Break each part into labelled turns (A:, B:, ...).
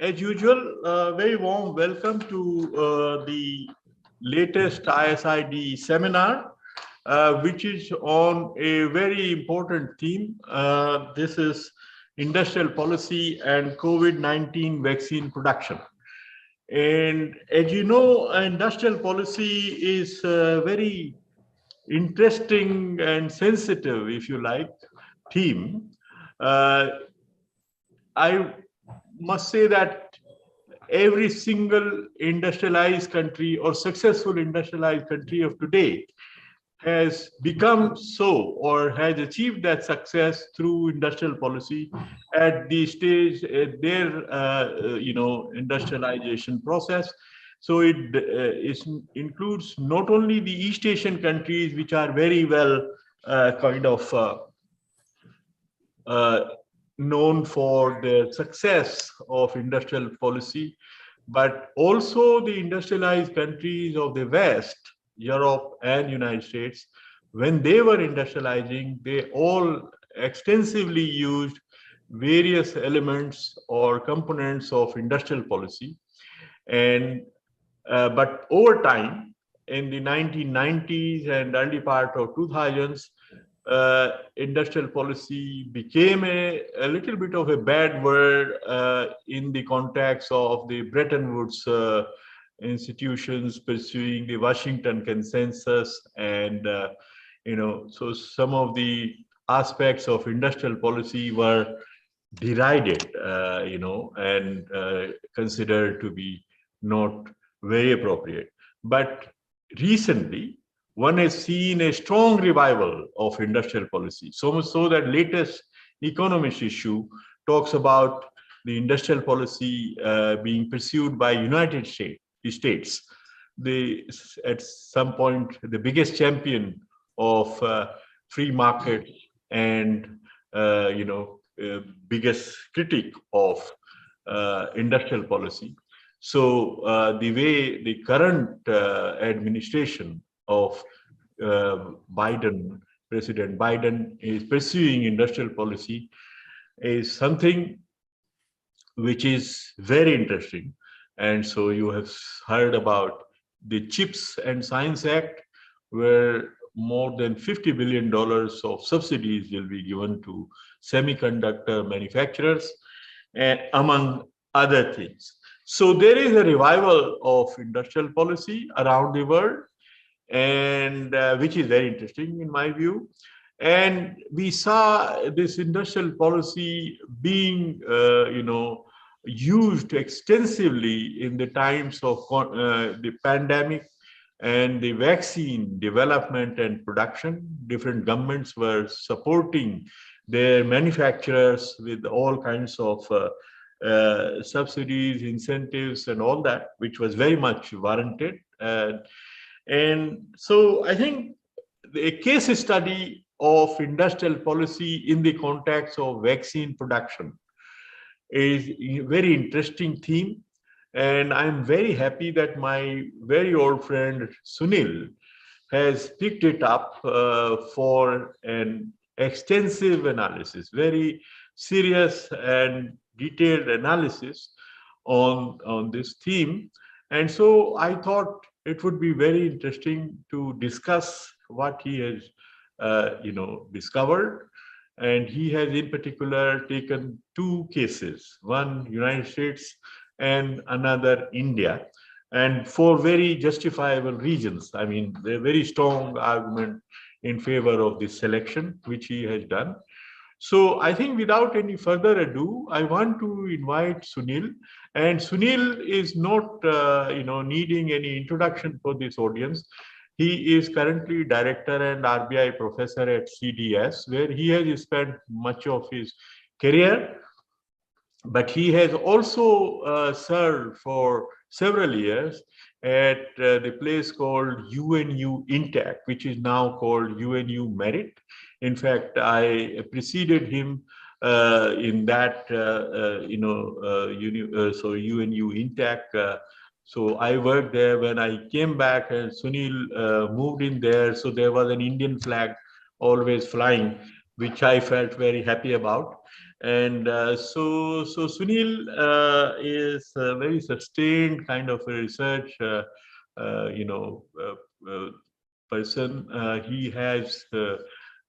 A: As usual, very warm welcome to the latest ISID seminar, which is on a very important theme. This is industrial policy and COVID-19 vaccine production. And as you know, industrial policy is very interesting and sensitive, if you like, theme. Uh, I must say that every single industrialized country or successful industrialized country of today has become so or has achieved that success through industrial policy at the stage at their industrialization process. So it includes not only the East Asian countries, which are very well uh, known for their success of industrial policy, but also the industrialized countries of the West, Europe and United States. When they were industrializing, they all extensively used various elements or components of industrial policy. And but over time, in the 1990s and early part of 2000s, industrial policy became a little bit of a bad word in the context of the Bretton Woods institutions pursuing the Washington Consensus, and so some of the aspects of industrial policy were derided, and considered to be not very appropriate. But recently, one has seen a strong revival of industrial policy, so much so that latest Economist issue talks about the industrial policy being pursued by United States, at some point the biggest champion of free market and biggest critic of industrial policy. So the way the current administration of President Biden is pursuing industrial policy is something which is very interesting. And so you have heard about the CHIPS and Science Act, where more than $50 billion of subsidies will be given to semiconductor manufacturers, and among other things. So there is a revival of industrial policy around the world, and which is very interesting in my view. And we saw this industrial policy being, used extensively in the times of the pandemic and the vaccine development and production. Different governments were supporting their manufacturers with all kinds of subsidies, incentives, and all that, which was very much warranted. And so I think a case study of industrial policy in the context of vaccine production is a very interesting theme. And I'm very happy that my very old friend Sunil has picked it up for an extensive analysis, very serious and detailed analysis on this theme. And so I thought it would be very interesting to discuss what he has, discovered. And he has in particular taken two cases, one United States and another India, and for very justifiable reasons. I mean, a very strong argument in favor of this selection, which he has done. So I think without any further ado, I want to invite Sunil. And Sunil is not, needing any introduction for this audience. He is currently director and RBI professor at CDS, where he has spent much of his career. But he has also served for several years at the place called UNU Intact, which is now called UNU Merit. In fact, I preceded him in that, so UNU Intact. So I worked there. When I came back, and Sunil moved in there, so there was an Indian flag always flying, which I felt very happy about. And so Sunil is a very sustained kind of a research, you know, person. He has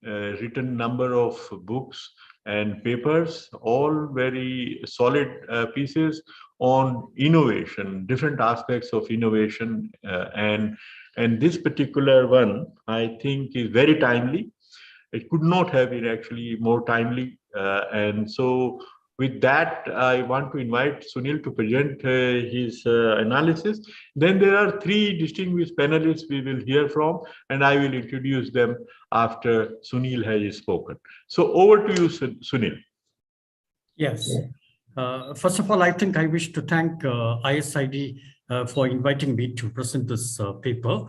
A: written number of books and papers, all very solid pieces on innovation, different aspects of innovation, and this particular one I think is very timely. It could not have been actually more timely. And so with that, I want to invite Sunil to present his analysis. Then there are three distinguished panelists we will hear from, and I will introduce them after Sunil has spoken. So over to you, Sunil.
B: Yes. First of all, I think I wish to thank ISID for inviting me to present this paper.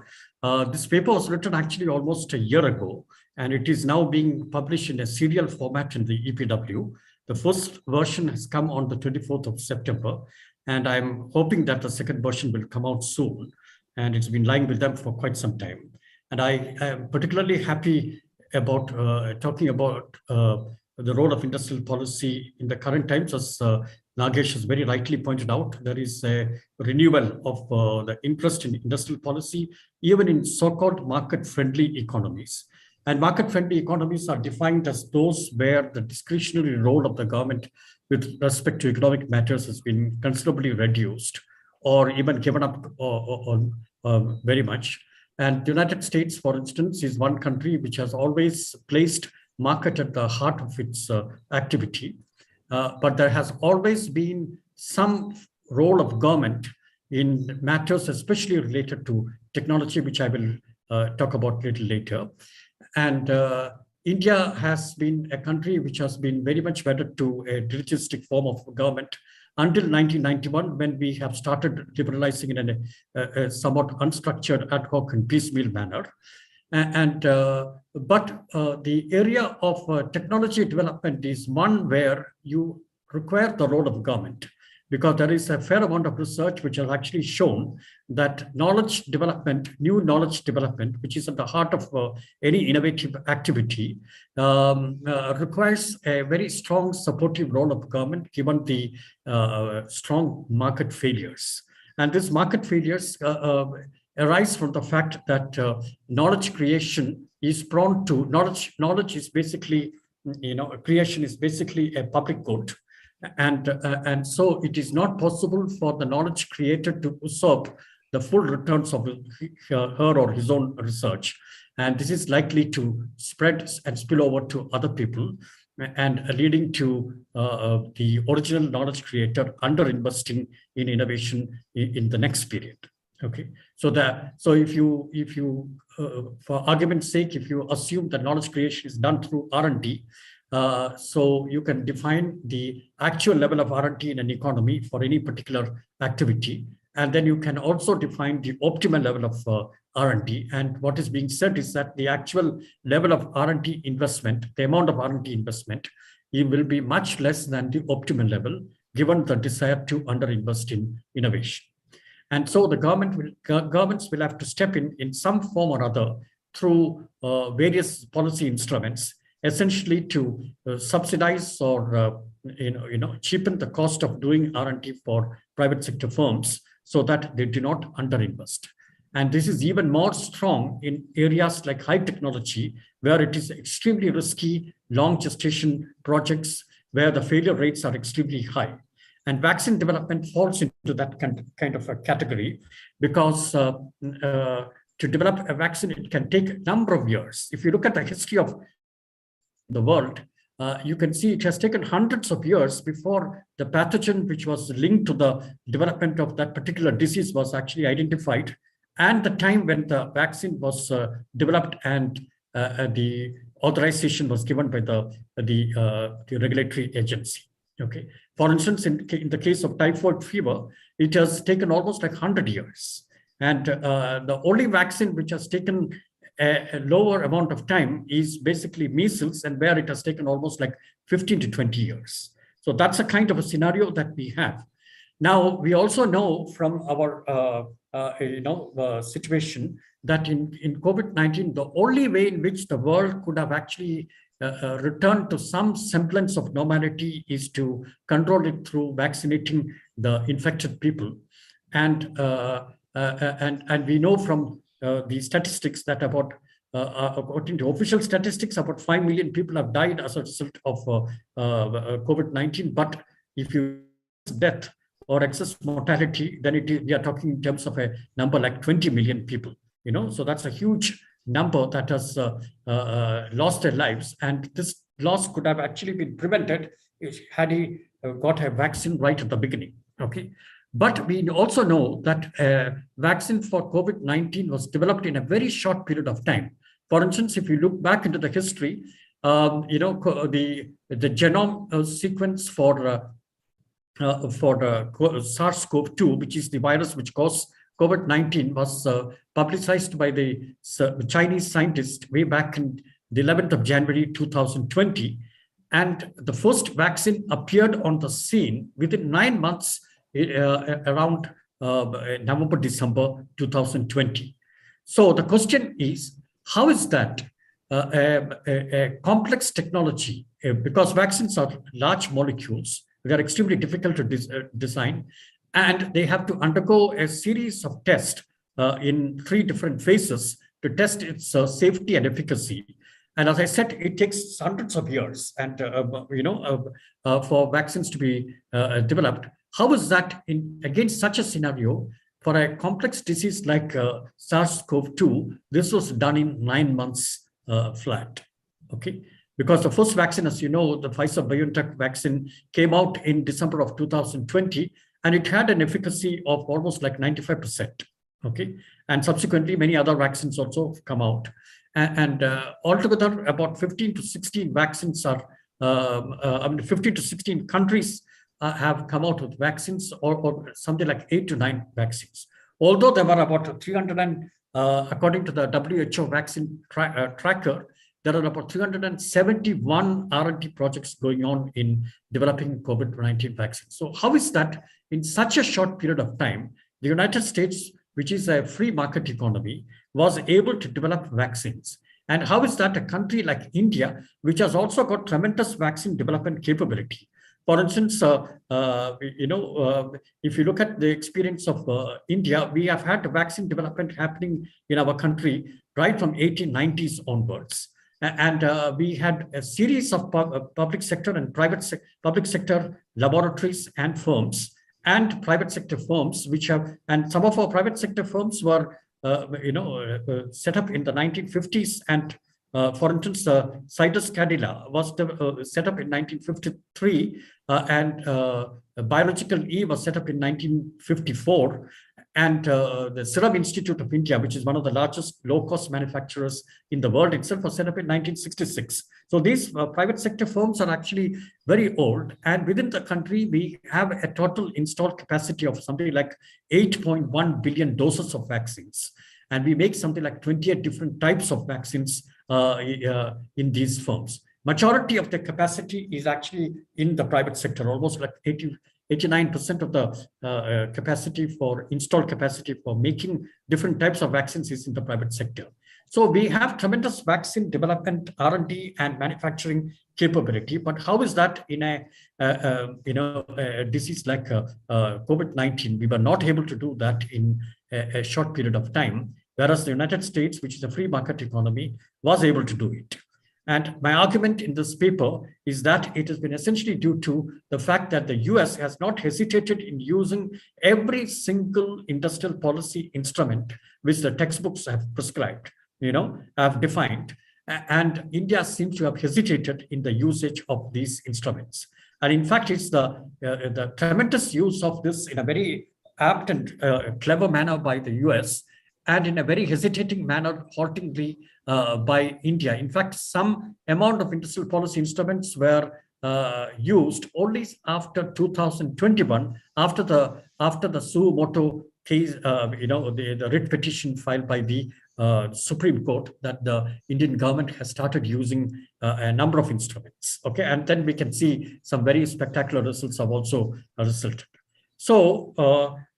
B: This paper was written actually almost a year ago, and it is now being published in a serial format in the EPW. The first version has come on the 24th of September, and I'm hoping that the second version will come out soon. And it's been lying with them for quite some time. And I am particularly happy about talking about the role of industrial policy in the current times. As Nagesh has very rightly pointed out, there is a renewal of the interest in industrial policy, even in so-called market-friendly economies. And market-friendly economies are defined as those where the discretionary role of the government with respect to economic matters has been considerably reduced or even given up very much. And the United States, for instance, is one country which has always placed market at the heart of its activity. But there has always been some role of government in matters especially related to technology, which I will talk about a little later. And India has been a country which has been very much wedded to a dirigistic form of government until 1991, when we have started liberalizing in a somewhat unstructured, ad hoc and piecemeal manner. But the area of technology development is one where you require the role of government, because there is a fair amount of research which has actually shown that knowledge development, new knowledge development, which is at the heart of any innovative activity, requires a very strong supportive role of government, given the strong market failures. And these market failures arise from the fact that knowledge creation is prone to knowledge is basically, creation is basically a public good. And so it is not possible for the knowledge created to usurp the full returns of her or his own research. And this is likely to spread and spill over to other people, and leading to the original knowledge creator under-investing in innovation in the next period. Okay, so if you for argument's sake, if you assume that knowledge creation is done through R&D, so you can define the actual level of R&D in an economy for any particular activity, and then you can also define the optimal level of R&D. And what is being said is that the actual level of R&D investment, the amount of R&D investment, it will be much less than the optimal level, given the desire to underinvest in innovation. And so the governments will have to step in some form or other through various policy instruments, essentially to subsidize or cheapen the cost of doing R&D for private sector firms, so that they do not underinvest. And this is even more strong in areas like high technology, where it is extremely risky, long gestation projects, where the failure rates are extremely high. And vaccine development falls into that kind of a category, because to develop a vaccine, it can take a number of years. If you look at the history of the world, you can see it has taken hundreds of years before the pathogen which was linked to the development of that particular disease was actually identified, and the time when the vaccine was developed and the authorization was given by the regulatory agency. Okay. For instance, in the case of typhoid fever, it has taken almost like 100 years. And the only vaccine which has taken a lower amount of time is basically measles, and where it has taken almost like 15 to 20 years. So that's a kind of a scenario that we have. Now, we also know from our situation that in COVID-19, the only way in which the world could have actually return to some semblance of normality is to control it through vaccinating the infected people. And we know from the statistics that according to official statistics, about 5 million people have died as a result of COVID-19. But if you death or excess mortality, then we are talking in terms of a number like 20 million people. So that's a huge number that has lost their lives, and this loss could have actually been prevented had he got a vaccine right at the beginning. Okay. But we also know that a vaccine for COVID-19 was developed in a very short period of time. For instance, if you look back into the history, the genome sequence for SARS-CoV-2, which is the virus which caused COVID-19, was publicized by the Chinese scientists way back in the 11th of January 2020. And the first vaccine appeared on the scene within 9 months, around November, December 2020. So the question is, how is that a complex technology, because vaccines are large molecules, they are extremely difficult to design, and they have to undergo a series of tests in 3 different phases to test its safety and efficacy. And as I said, it takes hundreds of years, and for vaccines to be developed. How is that against such a scenario for a complex disease like SARS-CoV-2? This was done in 9 months flat. Okay, because the first vaccine, as you know, the Pfizer-BioNTech vaccine came out in December of 2020, and it had an efficacy of almost like 95%. Okay, and subsequently many other vaccines also have come out, and altogether about 15 to 16 vaccines are 15 to 16 countries have come out with vaccines, or something like 8 to 9 vaccines. Although there were about 300, according to the WHO vaccine tracker, there are about 371 R&D projects going on in developing COVID-19 vaccines. So how is that in such a short period of time, the United States, which is a free market economy, was able to develop vaccines? And how is that a country like India, which has also got tremendous vaccine development capability? For instance, if you look at the experience of India, we have had vaccine development happening in our country right from 1890s onwards. And we had a series of public sector and public sector laboratories and firms, and private sector firms, and some of our private sector firms were, set up in the 1950s. And for instance, Citus Cadila was set up in 1953, and Biological E was set up in 1954. And the Serum Institute of India, which is one of the largest low-cost manufacturers in the world itself, was set up in 1966. So these private sector firms are actually very old. And within the country, we have a total installed capacity of something like 8.1 billion doses of vaccines. And we make something like 28 different types of vaccines in these firms. Majority of the capacity is actually in the private sector, almost like 89% of the installed capacity for making different types of vaccines is in the private sector. So we have tremendous vaccine development, R&D, and manufacturing capability. But how is that in a disease like COVID-19? We were not able to do that in a short period of time, whereas the United States, which is a free market economy, was able to do it. And my argument in this paper is that it has been essentially due to the fact that the US has not hesitated in using every single industrial policy instrument which the textbooks have prescribed, have defined. And India seems to have hesitated in the usage of these instruments. And in fact, it's the tremendous use of this in a very apt and clever manner by the US, and in a very hesitating manner, haltingly, by India. In fact, some amount of industrial policy instruments were used only after 2021, after the Sumoto case, the writ petition filed by the Supreme Court, that the Indian government has started using a number of instruments. Okay, and then we can see some very spectacular results have also resulted. So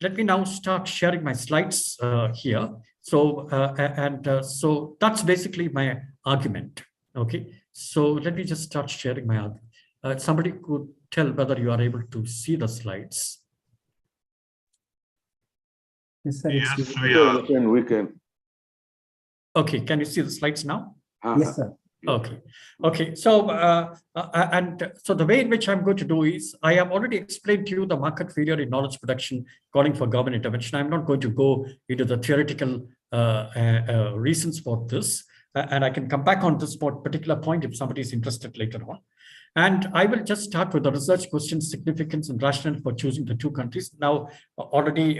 B: let me now start sharing my slides here. So so that's basically my argument. Okay. So let me just start sharing my. Somebody could tell whether you are able to see the slides.
C: Yes, sir.
A: Yes,
C: It's
A: we are.
D: We can.
B: Okay, can you see the slides now?
C: Yes, sir.
B: Okay. Okay. So, so the way in which I'm going to do is, I have already explained to you the market failure in knowledge production calling for government intervention. I'm not going to go into the theoretical reasons for this, and I can come back on this particular point if somebody is interested later on. And I will just start with the research question, significance and rationale for choosing the two countries. Now, already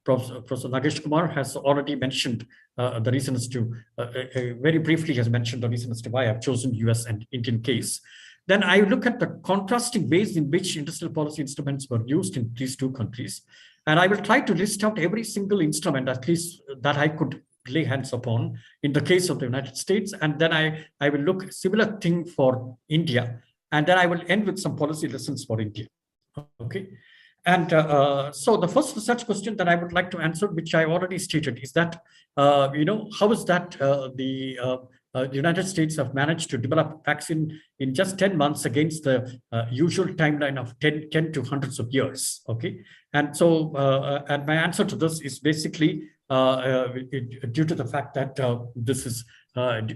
B: Professor Nagesh Kumar has already mentioned the reasons to, very briefly has mentioned the reasons to why I've chosen US and Indian case. Then I look at the contrasting ways in which industrial policy instruments were used in these two countries. And I will try to list out every single instrument, at least that I could lay hands upon in the case of the United States. And then I will look similar thing for India. And then I will end with some policy lessons for India. Okay. And so the first research question that I would like to answer, which I already stated, is that, how is that the United States have managed to develop vaccine in just 10 months against the usual timeline of 10 to hundreds of years. Okay. And so, and my answer to this is basically due to the fact that this is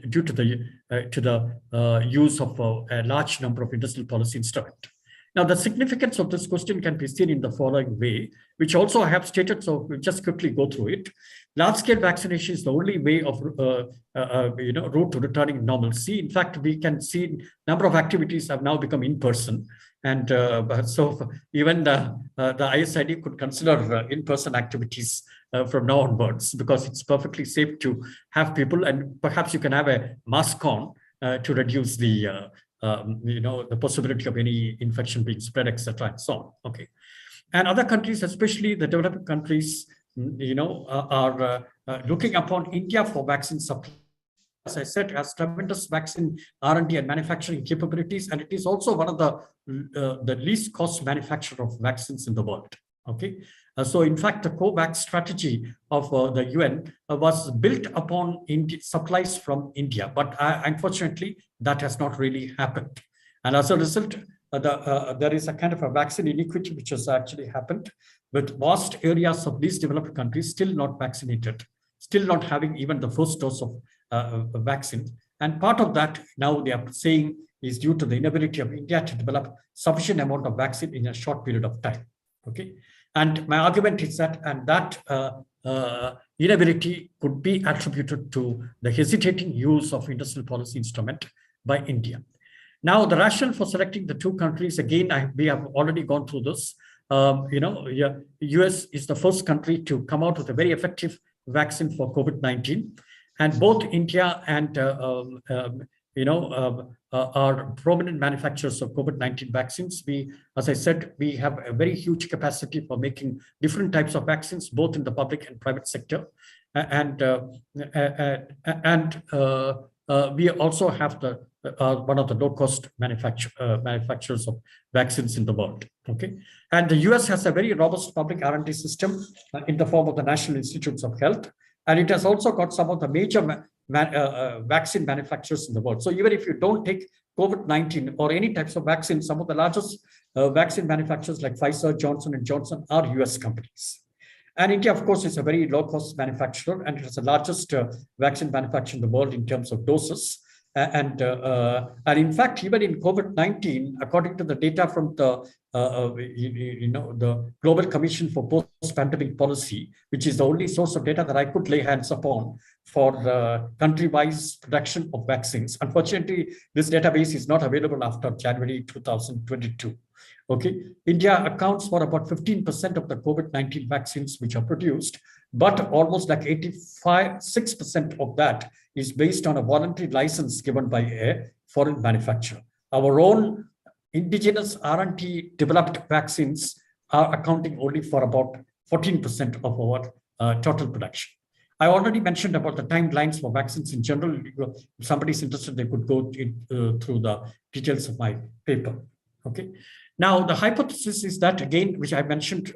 B: due to the use of a large number of industrial policy instruments. Now, the significance of this question can be seen in the following way, which also I have stated, so we'll just quickly go through it. Large-scale vaccination is the only way of, route to returning normalcy. In fact, we can see number of activities have now become in person. And so even the ISID could consider in-person activities from now onwards, because it's perfectly safe to have people, and perhaps you can have a mask on to reduce the the possibility of any infection being spread, etc., and so on. Okay, and other countries, especially the developing countries, are looking upon India for vaccine supply. As I said, has tremendous vaccine R&D and manufacturing capabilities, and it is also one of the least cost manufacturer of vaccines in the world. Okay, so in fact, the COVAX strategy of the UN was built upon supplies from India, but unfortunately, that has not really happened. And as a result, there is a kind of a vaccine inequity which has actually happened, with vast areas of these developed countries still not vaccinated, still not having even the first dose of vaccine. And part of that, now they are saying, is due to the inability of India to develop sufficient amount of vaccine in a short period of time. Okay, and my argument is that, and that inability could be attributed to the hesitating use of industrial policy instrument by India. Now, the rationale for selecting the two countries, again, we have already gone through this. US is the first country to come out with a very effective vaccine for COVID-19, and both India and are prominent manufacturers of COVID-19 vaccines. We, as I said, we have a very huge capacity for making different types of vaccines, both in the public and private sector. And we also have the one of the low-cost manufacturers of vaccines in the world. Okay, and the US has a very robust public R&D system in the form of the National Institutes of Health, and it has also got some of the major vaccine manufacturers in the world. So even if you don't take COVID-19 or any types of vaccine, some of the largest vaccine manufacturers like Pfizer, Johnson & Johnson are US companies. And India, of course, is a very low-cost manufacturer, and it has the largest vaccine manufacturer in the world in terms of doses. And in fact, even in COVID-19, according to the data from the the Global Commission for Post-Pandemic Policy, which is the only source of data that I could lay hands upon for country-wise production of vaccines. Unfortunately, this database is not available after January 2022. Okay, India accounts for about 15% of the COVID-19 vaccines which are produced, but almost like 6% of that is based on a voluntary license given by a foreign manufacturer. Our own indigenous R&D developed vaccines are accounting only for about 14% of our total production. I already mentioned about the timelines for vaccines in general. If somebody's interested, they could go through the details of my paper. Okay. Now, the hypothesis is that, again, which I mentioned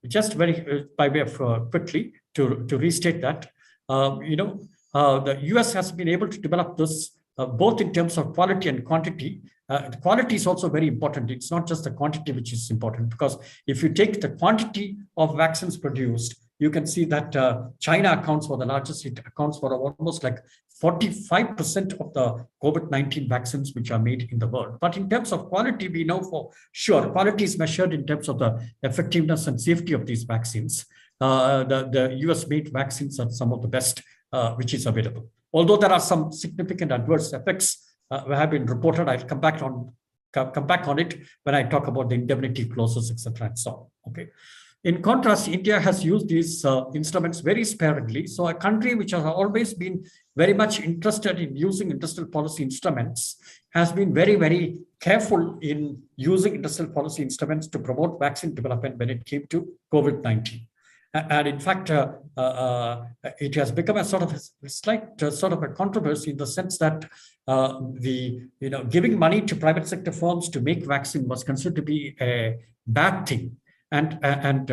B: just very by way of quickly to restate that, the US has been able to develop this both in terms of quality and quantity. The quality is also very important. It's not just the quantity which is important, because if you take the quantity of vaccines produced, you can see that China accounts for the largest. It accounts for almost like 45% of the COVID-19 vaccines which are made in the world. But in terms of quality, we know for sure quality is measured in terms of the effectiveness and safety of these vaccines. The US-made vaccines are some of the best which is available. Although there are some significant adverse effects have been reported, I'll come back on it when I talk about the indemnity clauses, etc. and so on. Okay. In contrast, India has used these instruments very sparingly. So a country which has always been very much interested in using industrial policy instruments has been very, very careful in using industrial policy instruments to promote vaccine development when it came to COVID-19. And in fact, it has become a sort of a slight sort of a controversy in the sense that giving money to private sector firms to make vaccine was considered to be a bad thing, and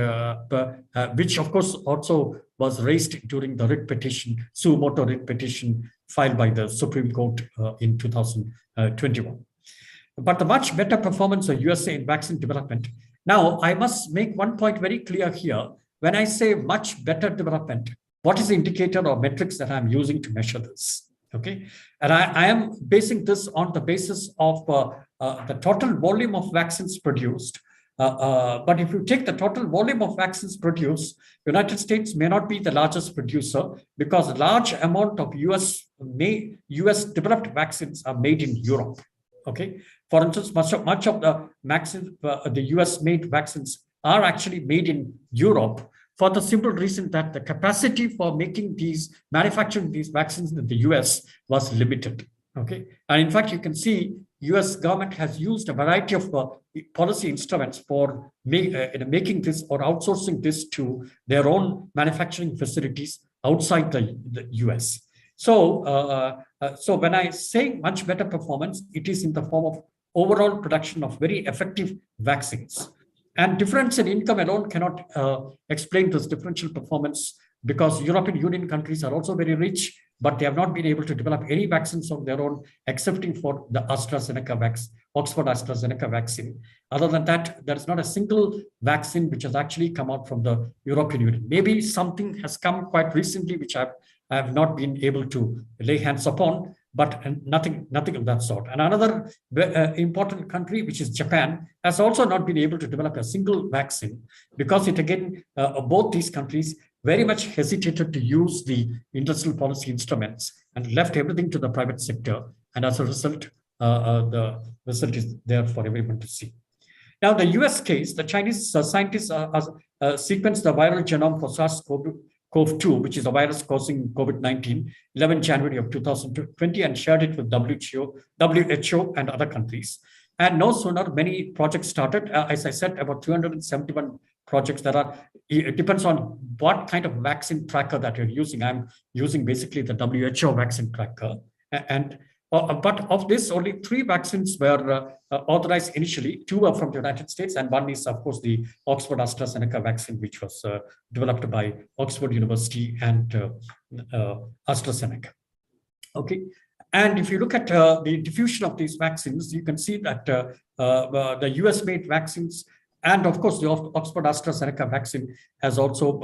B: which of course also was raised during the writ petition, suo motu writ petition filed by the Supreme Court in 2021. But the much better performance of USA in vaccine development. Now, I must make one point very clear here. When I say much better development, what is the indicator or metrics that I'm using to measure this? Okay, and I am basing this on the basis of the total volume of vaccines produced. But if you take the total volume of vaccines produced, United States may not be the largest producer because a large amount of US developed vaccines are made in Europe. Okay, for instance, much of the vaccines, the US made vaccines are actually made in Europe, for the simple reason that the capacity for manufacturing these vaccines in the US was limited. Okay, and in fact, you can see US government has used a variety of policy instruments for making this or outsourcing this to their own manufacturing facilities outside the US. So, so when I say much better performance, it is in the form of overall production of very effective vaccines. And difference in income alone cannot explain this differential performance, because European Union countries are also very rich, but they have not been able to develop any vaccines of their own, excepting for the AstraZeneca vaccine, Oxford AstraZeneca vaccine. Other than that, there is not a single vaccine which has actually come out from the European Union. Maybe something has come quite recently, which I have not been able to lay hands upon, but nothing of that sort. And another important country, which is Japan, has also not been able to develop a single vaccine, because it again, both these countries very much hesitated to use the industrial policy instruments and left everything to the private sector. And as a result, the result is there for everyone to see. Now, the US case, the Chinese scientists sequenced the viral genome for SARS-CoV-2, which is a virus causing COVID-19, 11 January of 2020, and shared it with WHO and other countries. And no sooner many projects started, as I said, about 271 projects that are, it depends on what kind of vaccine tracker that you're using. I'm using basically the WHO vaccine tracker. But of this, only 3 vaccines were authorized initially. 2 are from the United States, and one is, of course, the Oxford AstraZeneca vaccine, which was developed by Oxford University and AstraZeneca. Okay, and if you look at the diffusion of these vaccines, you can see that the US-made vaccines, and of course, the Oxford AstraZeneca vaccine has also,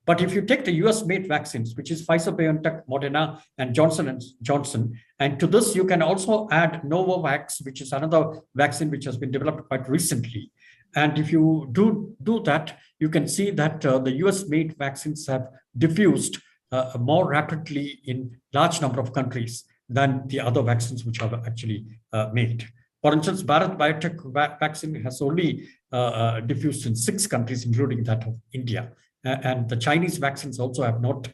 B: but if you take the US-made vaccines, which is Pfizer, BioNTech, Moderna, and Johnson & Johnson, and to this, you can also add Novavax, which is another vaccine which has been developed quite recently. And if you do that, you can see that the US-made vaccines have diffused more rapidly in large number of countries than the other vaccines which are actually made. For instance, Bharat Biotech vaccine has only diffused in 6 countries, including that of India. And the Chinese vaccines also have not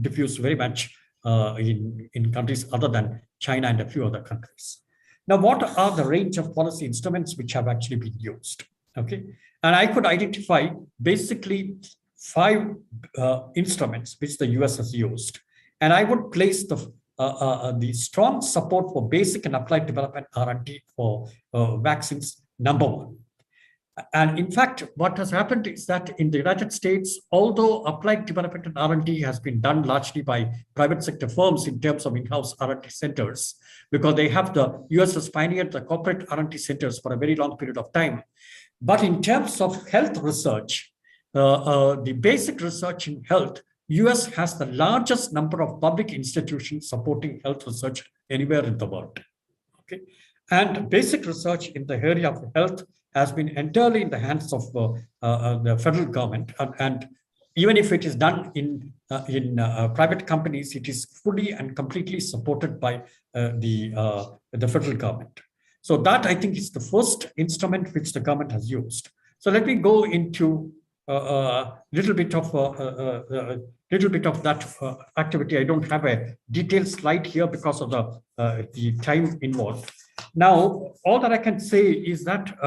B: diffused very much in countries other than China and a few other countries. Now, what are the range of policy instruments which have actually been used? Okay, and I could identify basically 5 instruments which the US has used. And I would place the strong support for basic and applied development R&D for vaccines, number 1. And in fact, what has happened is that in the United States, although applied development and R&D has been done largely by private sector firms in terms of in-house R&D centers, because the US has pioneered the corporate R&D centers for a very long period of time. But in terms of health research, the basic research in health, US has the largest number of public institutions supporting health research anywhere in the world. Okay, and basic research in the area of health has been entirely in the hands of the federal government, and even if it is done in private companies, it is fully and completely supported by the federal government. So that, I think, is the first instrument which the government has used. So let me go into a little bit of that activity. I don't have a detailed slide here because of the time involved. Now, all that I can say is that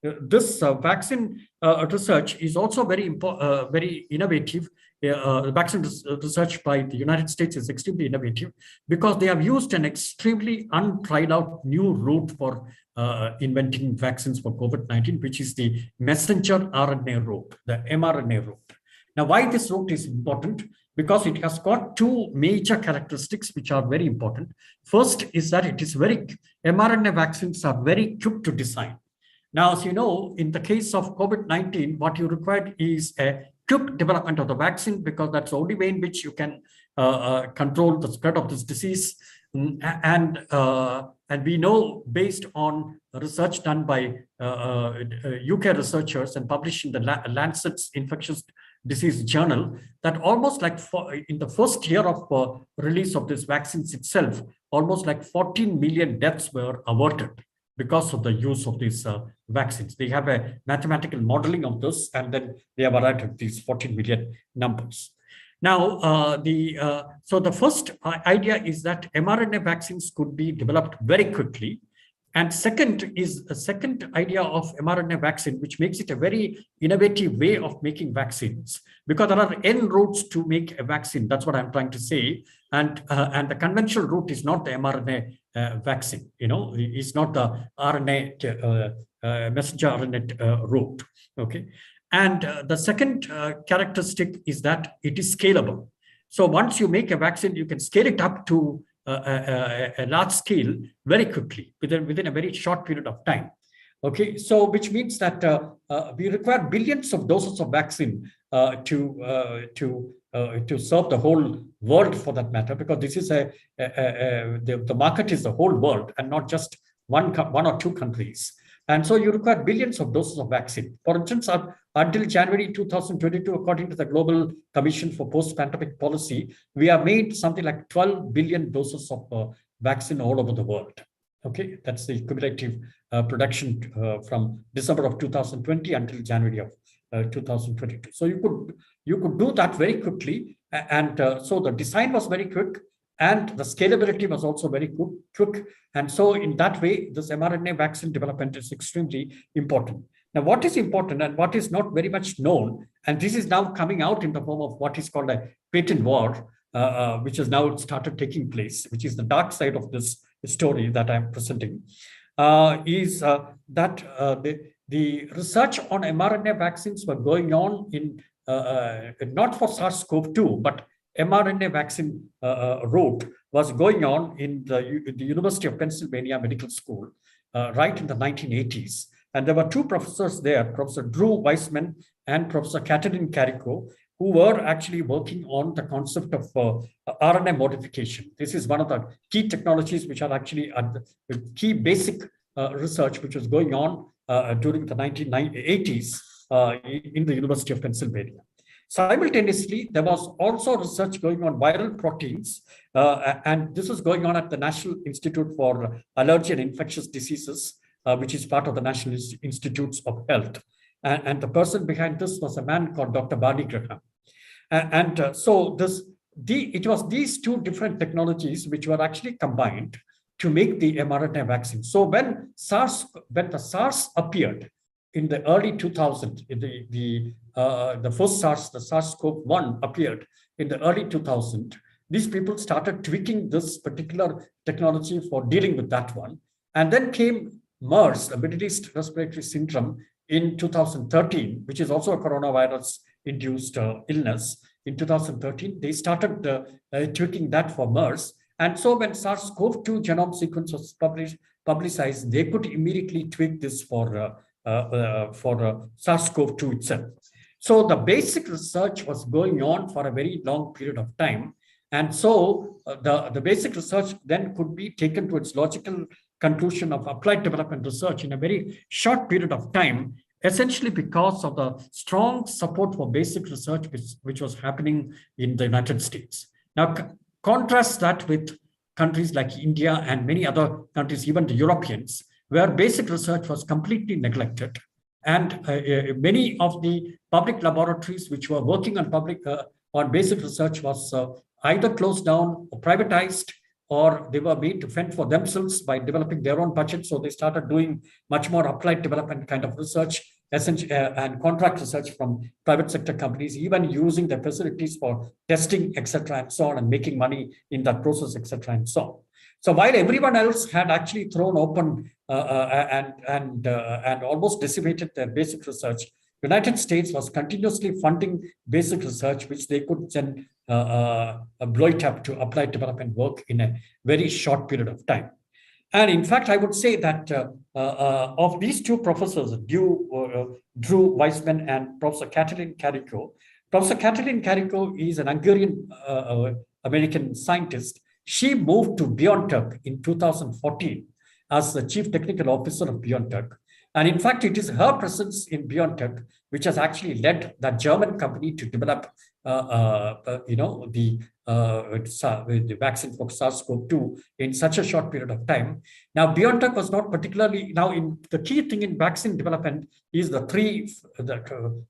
B: this vaccine research is also very innovative. The vaccine research by the United States is extremely innovative because they have used an extremely untried out new route for inventing vaccines for COVID-19, which is the messenger RNA route, the mRNA route. Now, why this route is important? Because it has got two major characteristics which are very important. First is that mRNA vaccines are very quick to design. Now, as you know, in the case of COVID-19, what you require is a quick development of the vaccine, because that's the only way in which you can control the spread of this disease. And we know, based on research done by UK researchers and published in the Lancet's Infectious Disease Journal, that almost like in the first year of release of these vaccines itself, almost like 14 million deaths were averted because of the use of these vaccines. They have a mathematical modeling of this, and then they have arrived at these 14 million numbers. Now, so the first idea is that mRNA vaccines could be developed very quickly. And second is a second idea of mRNA vaccine, which makes it a very innovative way of making vaccines, because there are N routes to make a vaccine. That's what I'm trying to say. And the conventional route is not the mRNA vaccine. It's not the RNA messenger RNA route. Okay. And the second characteristic is that it is scalable. So once you make a vaccine, you can scale it up to a large scale very quickly within a very short period of time. Okay, so which means that we require billions of doses of vaccine to serve the whole world, for that matter, because this is the market is the whole world and not just one or two countries. And so you require billions of doses of vaccine. For instance, until January 2022, according to the Global Commission for Post-Pandemic Policy, we have made something like 12 billion doses of vaccine all over the world. Okay, that's the cumulative production from December of 2020 until January of 2022. So you could do that very quickly, and so the design was very quick, and the scalability was also very quick. And so in that way, this mRNA vaccine development is extremely important. Now, what is important and what is not very much known, and this is now coming out in the form of what is called a patent war, which has now started taking place, which is the dark side of this story that I'm presenting, is that the research on mRNA vaccines were going on in not for SARS-CoV-2, but mRNA vaccine route was going on in the University of Pennsylvania Medical School right in the 1980s. And there were two professors there, Professor Drew Weissman and Professor Catherine Carico, who were actually working on the concept of RNA modification. This is one of the key technologies which are actually the key basic research which was going on during the 1980s in the University of Pennsylvania. Simultaneously, there was also research going on viral proteins, and this was going on at the National Institute for Allergy and Infectious Diseases, which is part of the National Institutes of Health. And the person behind this was a man called Dr. Barney Graham. So it was these two different technologies which were actually combined to make the mRNA vaccine. So when the SARS appeared in the early 2000s, the first SARS, the SARS-CoV-1 appeared in the early 2000s, these people started tweaking this particular technology for dealing with that one. And then came MERS, the Middle East Respiratory Syndrome, in 2013, which is also a coronavirus-induced illness. In 2013, they started tweaking that for MERS. And so when SARS-CoV-2 genome sequence was publicized, they could immediately tweak this for SARS-CoV-2 itself. So the basic research was going on for a very long period of time. And so the basic research then could be taken to its logical conclusion of applied development research in a very short period of time, essentially because of the strong support for basic research which was happening in the United States. Now, contrast that with countries like India and many other countries, even the Europeans, where basic research was completely neglected. And many of the public laboratories which were working on basic research was either closed down or privatized, or they were made to fend for themselves by developing their own budget. So they started doing much more applied development kind of research, and contract research from private sector companies, even using the facilities for testing, etc., and so on, and making money in that process, etc., and so on. So while everyone else had actually thrown open and almost decimated their basic research, United States was continuously funding basic research, which they could then blow it up to applied development work in a very short period of time. And in fact, I would say that of these two professors, Drew Weissman and Professor Katalin Karikó, Professor Katalin Karikó is an Hungarian American scientist. She moved to BioNTech in 2014 as the chief technical officer of BioNTech. And in fact, it is her presence in BioNTech which has actually led that German company to develop, the vaccine for SARS-CoV-2 in such a short period of time. Now, BioNTech was not particularly, the key thing in vaccine development is the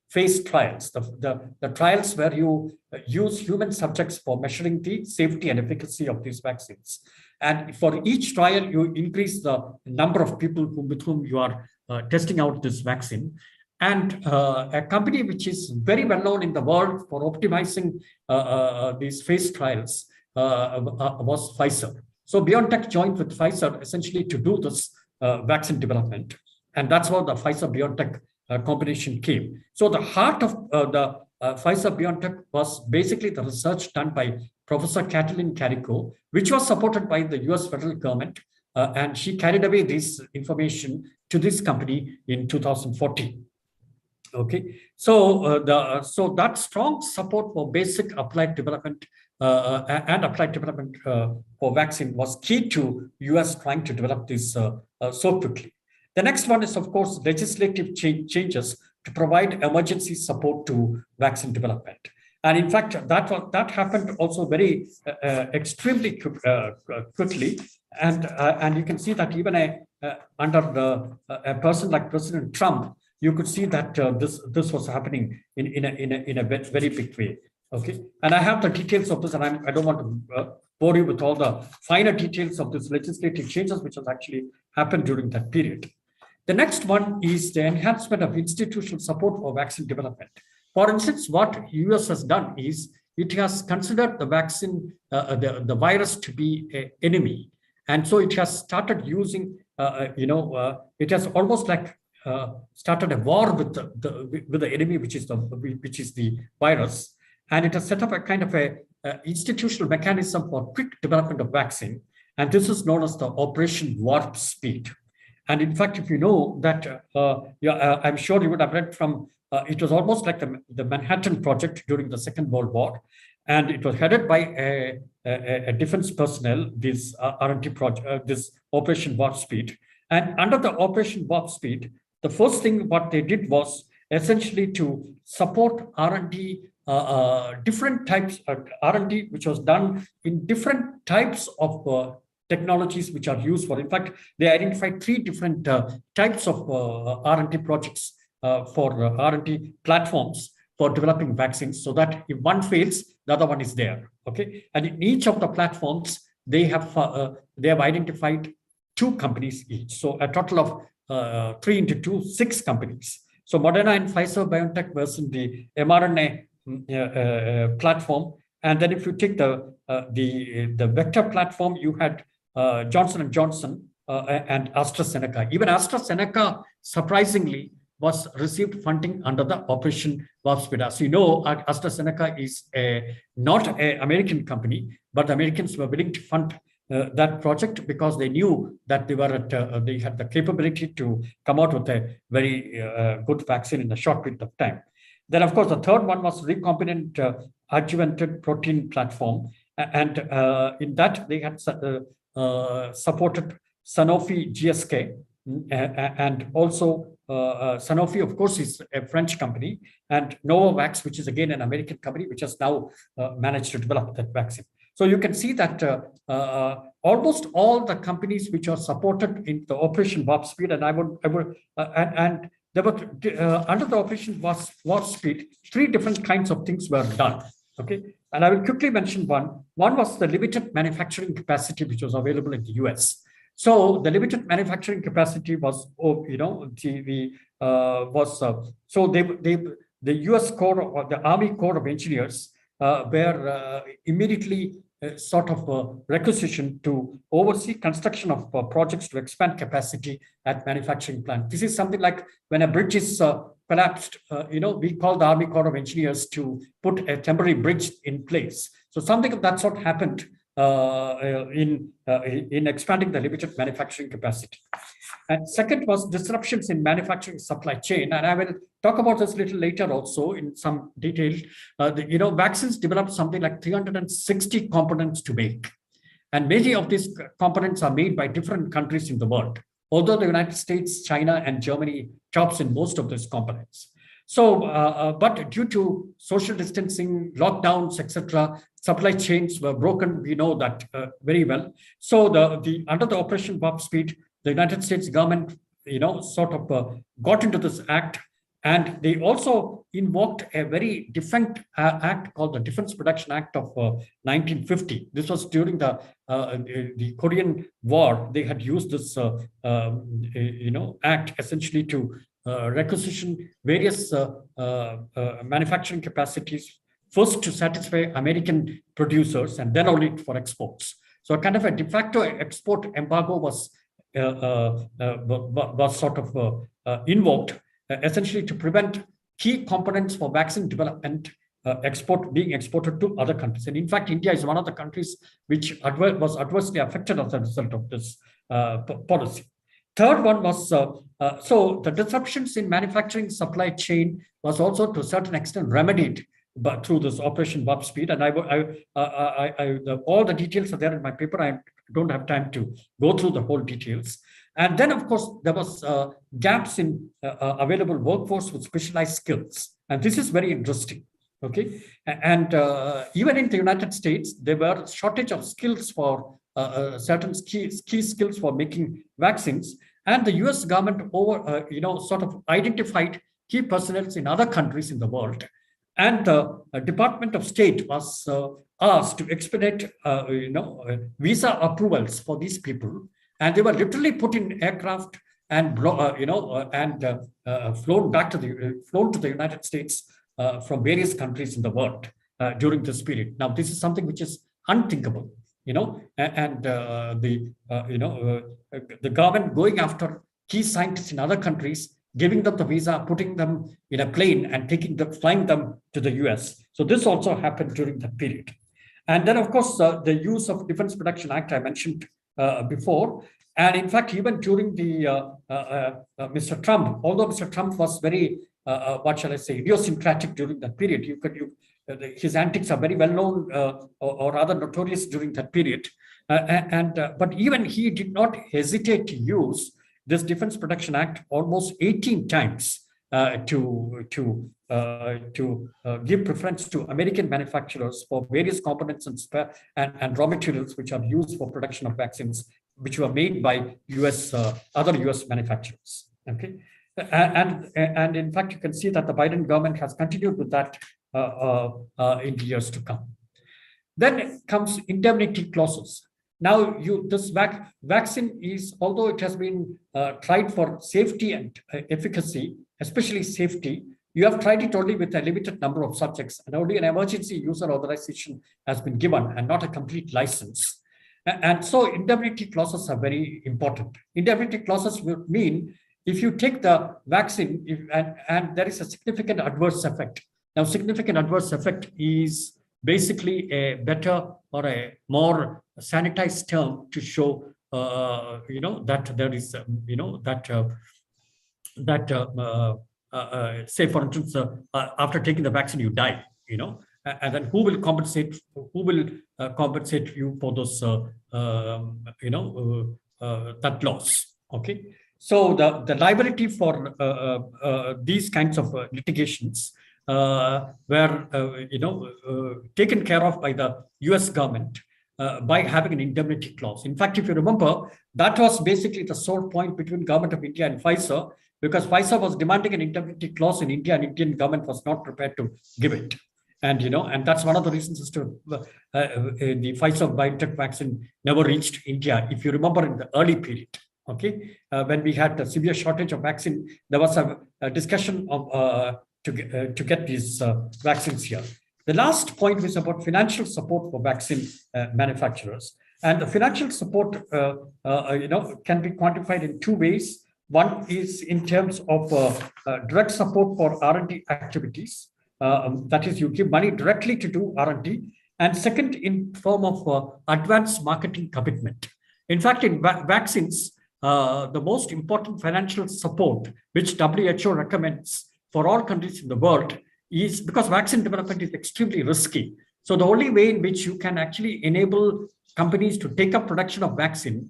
B: phase trials, the trials where you use human subjects for measuring the safety and efficacy of these vaccines. And for each trial, you increase the number of people with whom you are testing out this vaccine. And a company which is very well known in the world for optimizing these phase trials was Pfizer. So BioNTech joined with Pfizer essentially to do this vaccine development. And that's how the Pfizer-BioNTech combination came. So the heart of the Pfizer-BioNTech was basically the research done by Professor Katalin Karikó, which was supported by the US federal government. And she carried away this information to this company in 2014. Okay, so so that strong support for basic applied development and applied development for vaccine was key to US trying to develop this so quickly. The next one is, of course, legislative changes to provide emergency support to vaccine development. And in fact, that happened also very extremely quickly. And you can see that even under a person like President Trump, you could see that this was happening in a very big way. Okay, and I have the details of this, and I don't want to bore you with all the finer details of this legislative changes which has actually happened during that period. The next one is the enhancement of institutional support for vaccine development. For instance, what US has done is it has considered the vaccine, the virus to be an enemy. And so it has started using, it has almost like started a war with the enemy, which is the virus. And it has set up a kind of a institutional mechanism for quick development of vaccine. And this is known as the Operation Warp Speed. And in fact, if you know that, I'm sure you would have read from, it was almost like the Manhattan Project during the Second World War. And it was headed by a defense personnel, this R&D project, this Operation Warp Speed. And under the Operation Warp Speed, the first thing what they did was essentially to support R&D, different types of R&D, which was done in different types of technologies which are used for. In fact, they identified 3 different types of R&D projects for R&D platforms for developing vaccines, so that if one fails, the other one is there. Okay, and in each of the platforms, they have identified 2 companies each. So a total of 3 into 2, 6 companies. So Moderna and Pfizer-BioNTech was in the mRNA platform, and then if you take the vector platform, you had Johnson & Johnson and AstraZeneca. Even AstraZeneca, surprisingly, was received funding under the Operation Warp Speed. As you know, AstraZeneca is not an American company, but the Americans were willing to fund that project because they knew that they had the capability to come out with a very good vaccine in a short period of time. Then, of course, the third one was recombinant adjuvanted protein platform, and in that they had supported Sanofi, GSK, and also Sanofi, of course, is a French company, and Novavax, which is again an American company, which has now managed to develop that vaccine. So you can see that almost all the companies which are supported in the Operation Warp Speed, and and there were under the Operation Warp Speed, 3 different kinds of things were done. Okay, and I will quickly mention one. One was the limited manufacturing capacity which was available in the US. So the limited manufacturing capacity was, the US Corps or the Army Corps of Engineers were immediately sort of requisitioned to oversee construction of projects to expand capacity at manufacturing plant. This is something like when a bridge is collapsed, we call the Army Corps of Engineers to put a temporary bridge in place. So something of that sort happened in expanding the limited manufacturing capacity. And second was disruptions in manufacturing supply chain. And I will talk about this a little later also in some detail. Vaccines developed something like 360 components to make. And many of these components are made by different countries in the world, although the United States, China, and Germany tops in most of these components. So, but due to social distancing, lockdowns, etc., supply chains were broken. We know that very well. So, under the Operation Warp Speed, the United States government, got into this act, and they also invoked a very different act called the Defense Production Act of 1950. This was during the Korean War. They had used this, act essentially to requisition various manufacturing capacities, first to satisfy American producers and then only for exports. So a kind of a de facto export embargo was sort of invoked, essentially to prevent key components for vaccine development being exported to other countries. And in fact, India is one of the countries which was adversely affected as a result of this policy. Third one was, so the disruptions in manufacturing supply chain was also to a certain extent remedied but through this Operation Warp Speed. And all the details are there in my paper. I don't have time to go through the whole details. And then, of course, there was gaps in available workforce with specialized skills. And this is very interesting. Okay. And even in the United States, there were shortage of skills for certain key skills for making vaccines. And the US government sort of identified key personnel in other countries in the world. And the Department of State was asked to expedite, visa approvals for these people, and they were literally put in aircraft and flown to the United States from various countries in the world during this period. Now, this is something which is unthinkable, and the government going after key scientists in other countries, giving them the visa, putting them in a plane and flying them to the US. So this also happened during that period. And then, of course, the use of Defense Production Act I mentioned before. And in fact, even during the Mr. Trump, although Mr. Trump was very, idiosyncratic during that period, his antics are very well known or rather notorious during that period. But even he did not hesitate to use this Defense Production Act almost 18 times to give preference to American manufacturers for various components and raw materials which are used for production of vaccines, which were made by other US manufacturers. Okay, and in fact, you can see that the Biden government has continued with that in the years to come. Then comes indemnity clauses. Now, this vaccine is, although it has been tried for safety and efficacy, especially safety, you have tried it only with a limited number of subjects, and only an emergency user authorization has been given and not a complete license. And so indemnity clauses are very important. Indemnity clauses will mean if you take the vaccine and there is a significant adverse effect. Now, significant adverse effect is basically a better or a more sanitized term to show, that there is, say, for instance, after taking the vaccine, you die, and then who will compensate? Who will compensate you for those, that loss? Okay. So the liability for these kinds of litigations were, taken care of by the U.S. government by having an indemnity clause. In fact, if you remember, that was basically the sole point between Government of India and Pfizer, because Pfizer was demanding an indemnity clause in India, and Indian government was not prepared to give it. And and that's one of the reasons as to the Pfizer BioNTech vaccine never reached India. If you remember, in the early period, okay, when we had a severe shortage of vaccine, there was a discussion of to get these vaccines here. The last point was about financial support for vaccine manufacturers, and the financial support, can be quantified in two ways. One is in terms of direct support for R&D activities. That is, you give money directly to do R&D, and second, in form of advanced marketing commitment. In fact, in vaccines, the most important financial support which WHO recommends for all countries in the world is because vaccine development is extremely risky. So the only way in which you can actually enable companies to take up production of vaccine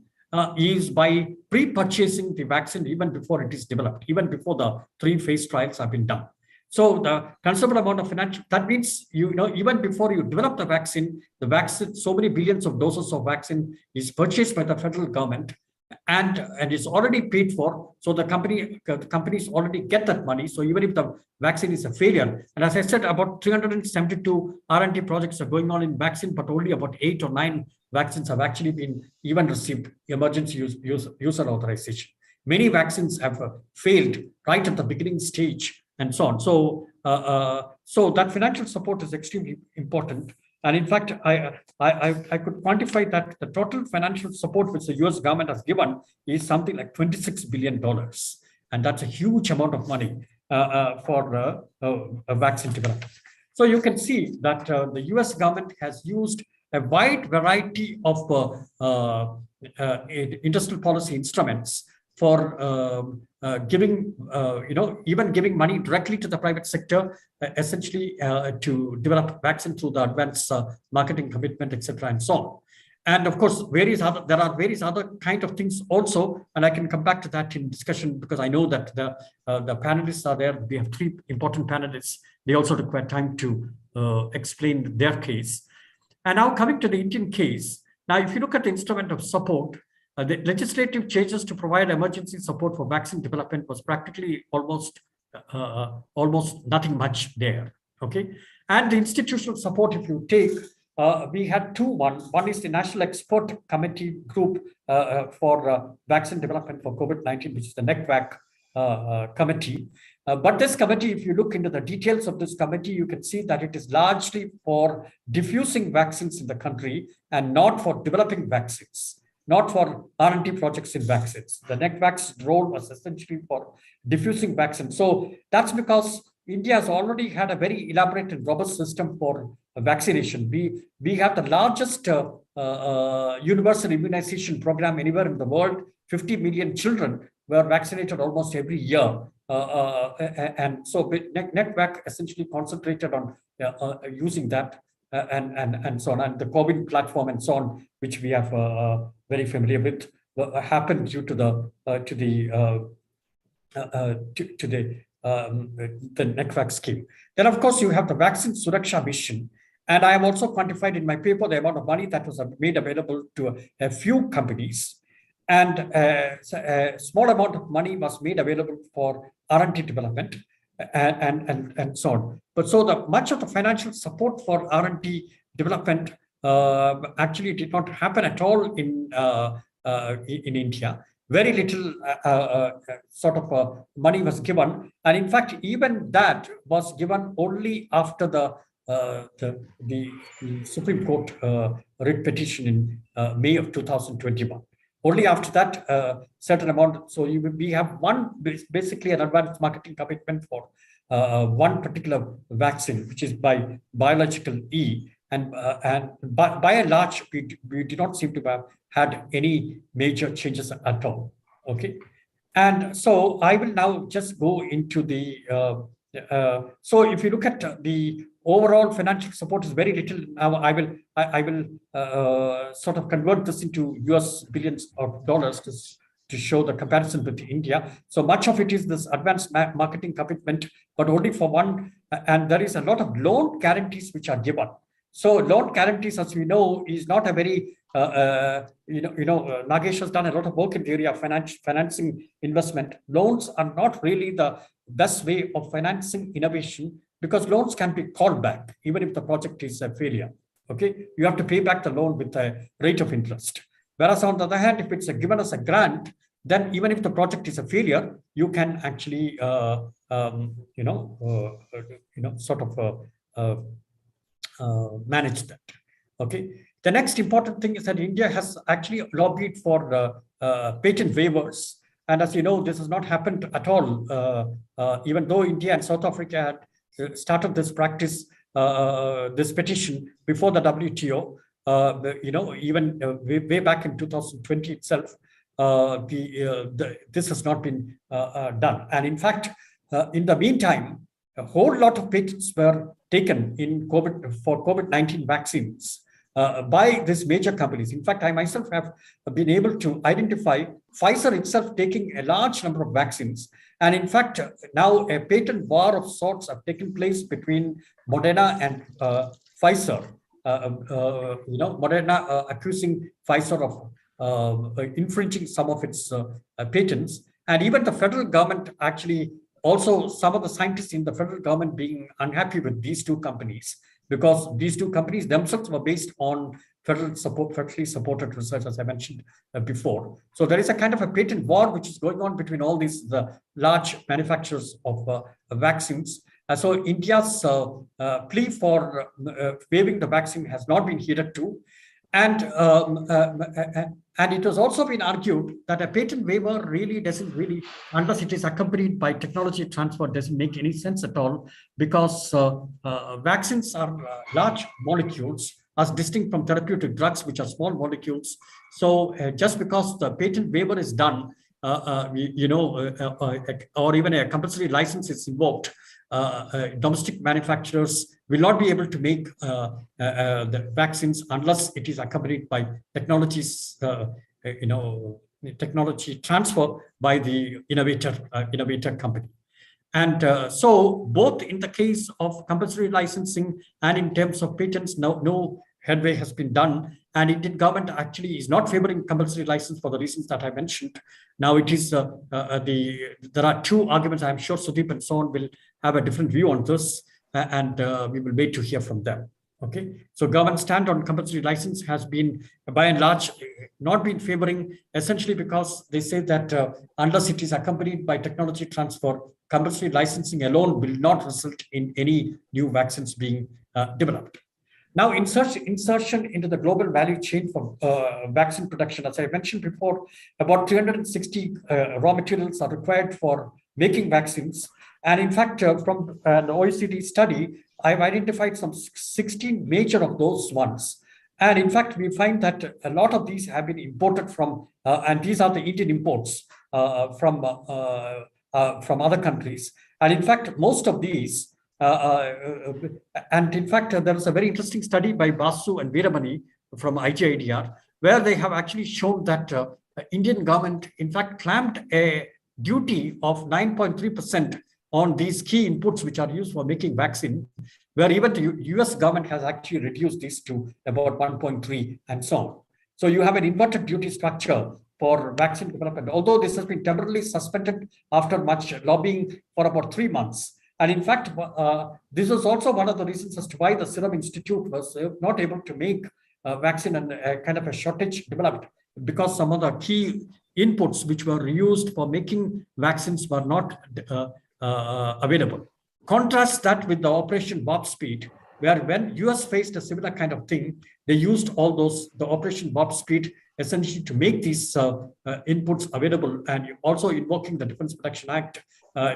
B: is by pre-purchasing the vaccine even before it is developed, even before the 3-phase trials have been done. So the considerable amount of financial, that means, even before you develop the vaccine, so many billions of doses of vaccine is purchased by the federal government and is already paid for. So the companies already get that money. So even if the vaccine is a failure, and as I said, about 372 R&D projects are going on in vaccine, but only about 8 or 9 vaccines have actually been even received emergency user authorization. Many vaccines have failed right at the beginning stage, and so on. So, so that financial support is extremely important. And in fact, I could quantify that the total financial support which the US government has given is something like $26 billion. And that's a huge amount of money for a vaccine development. So you can see that the US government has used a wide variety of industrial policy instruments for giving, even giving money directly to the private sector, essentially to develop vaccine through the advanced marketing commitment, etc., and so on. And of course, there are various other kind of things also, and I can come back to that in discussion because I know that the panelists are there. We have 3 important panelists. They also require time to explain their case. And now coming to the Indian case, now if you look at the instrument of support, the legislative changes to provide emergency support for vaccine development was practically almost nothing much there. Okay, and the institutional support, if you take, we had 2. One is the National Expert Committee Group for Vaccine Development for COVID-19, which is the NECVAC committee. But this committee, if you look into the details of this committee, you can see that it is largely for diffusing vaccines in the country and not for developing vaccines, not for R&D projects in vaccines. The NECVAC's role was essentially for diffusing vaccines. So that's because India has already had a very elaborate and robust system for vaccination. We have the largest universal immunization program anywhere in the world. 50 million children were vaccinated almost every year. And so NECVAC essentially concentrated on using that and so on, and the COVID platform and so on, which we have very familiar with, happened due to the NECVAC scheme. Then, of course, you have the Vaccine Suraksha Mission, and I have also quantified in my paper the amount of money that was made available to a few companies, and a small amount of money was made available for R&D development and so on. But so much of the financial support for R&D development actually did not happen at all in India. Very little sort of money was given, and in fact, even that was given only after the Supreme Court writ petition in May of 2021. Only after that, certain amount. So we have basically an advanced marketing commitment for one particular vaccine, which is by biological E. And by and large, we do not seem to have had any major changes at all. Okay. And so I will now just go into the, so if you look at the overall financial support is very little. Now I will sort of convert this into US billions of dollars to show the comparison with India. So much of it is this advanced marketing commitment, but only for one, and there is a lot of loan guarantees which are given. So loan guarantees, as we know, is not a very, Nagesh has done a lot of work in the area of financing investment. Loans are not really the best way of financing innovation, because loans can be called back, even if the project is a failure. Okay, you have to pay back the loan with a rate of interest. Whereas on the other hand, if it's given as a grant, then even if the project is a failure, you can actually, manage that. Okay. The next important thing is that India has actually lobbied for patent waivers. And as you know, this has not happened at all, even though India and South Africa had started this practice, this petition before the WTO, even way back in 2020 itself, this has not been done. And in fact, in the meantime, a whole lot of patents were taken for COVID-19 vaccines by these major companies. In fact, I myself have been able to identify Pfizer itself taking a large number of vaccines. And in fact, now a patent war of sorts have taken place between Moderna and Pfizer. Moderna accusing Pfizer of infringing some of its patents. And even the federal government actually, also some of the scientists in the federal government being unhappy with these two companies, because these two companies themselves were based on federally supported research, as I mentioned before. So there is a kind of a patent war which is going on between all these large manufacturers of vaccines. So India's plea for waiving the vaccine has not been heeded to. And it has also been argued that a patent waiver really doesn't unless it is accompanied by technology transfer, doesn't make any sense at all, because vaccines are large molecules as distinct from therapeutic drugs, which are small molecules. So just because the patent waiver is done, or even a compulsory license is invoked, domestic manufacturers will not be able to make the vaccines unless it is accompanied by technology transfer by the innovator company. And so both in the case of compulsory licensing and in terms of patents, no headway has been done. And Indian government actually is not favoring compulsory license for the reasons that I mentioned. Now it is, there are two arguments. I'm sure Sudeep and so on will have a different view on this, and we will wait to hear from them. Okay, so government stand on compulsory license has been, by and large, not been favoring, essentially because they say that unless it is accompanied by technology transfer, compulsory licensing alone will not result in any new vaccines being developed. Now, insertion into the global value chain for vaccine production, as I mentioned before, about 360 raw materials are required for making vaccines. And in fact, from the OECD study, I've identified some 16 major of those ones. And in fact, we find that a lot of these have been imported from, and these are the Indian imports from other countries. And in fact, most of these, and in fact, there was a very interesting study by Basu and Veeramani from IGIDR, where they have actually shown that Indian government, in fact, clamped a duty of 9.3% on these key inputs which are used for making vaccine, where even the US government has actually reduced this to about 1.3 and so on. So you have an inverted duty structure for vaccine development, although this has been temporarily suspended after much lobbying for about 3 months. And in fact, this was also one of the reasons as to why the Serum Institute was not able to make vaccine, and kind of a shortage developed, because some of the key inputs which were used for making vaccines were not available. Contrast that with the Operation Warp Speed, where when US faced a similar kind of thing, they used all those, the Operation Warp Speed essentially to make these inputs available, and also invoking the Defense Production Act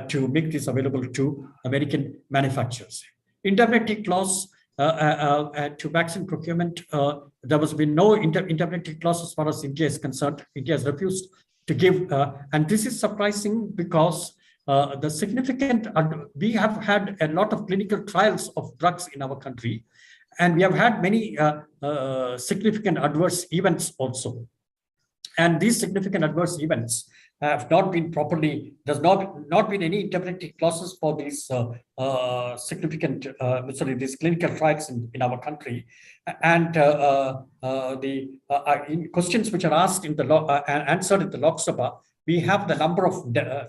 B: to make this available to American manufacturers. Indemnity clause to vaccine procurement, there has been no indemnity clause as far as India is concerned. India has refused to give, and this is surprising because the significant, we have had a lot of clinical trials of drugs in our country, and we have had many significant adverse events also. And these significant adverse events have not been properly, there's not been any indemnity clauses for these significant, these clinical trials in our country. And in questions which are asked in the law, answered in the Lok Sabha, we have the number of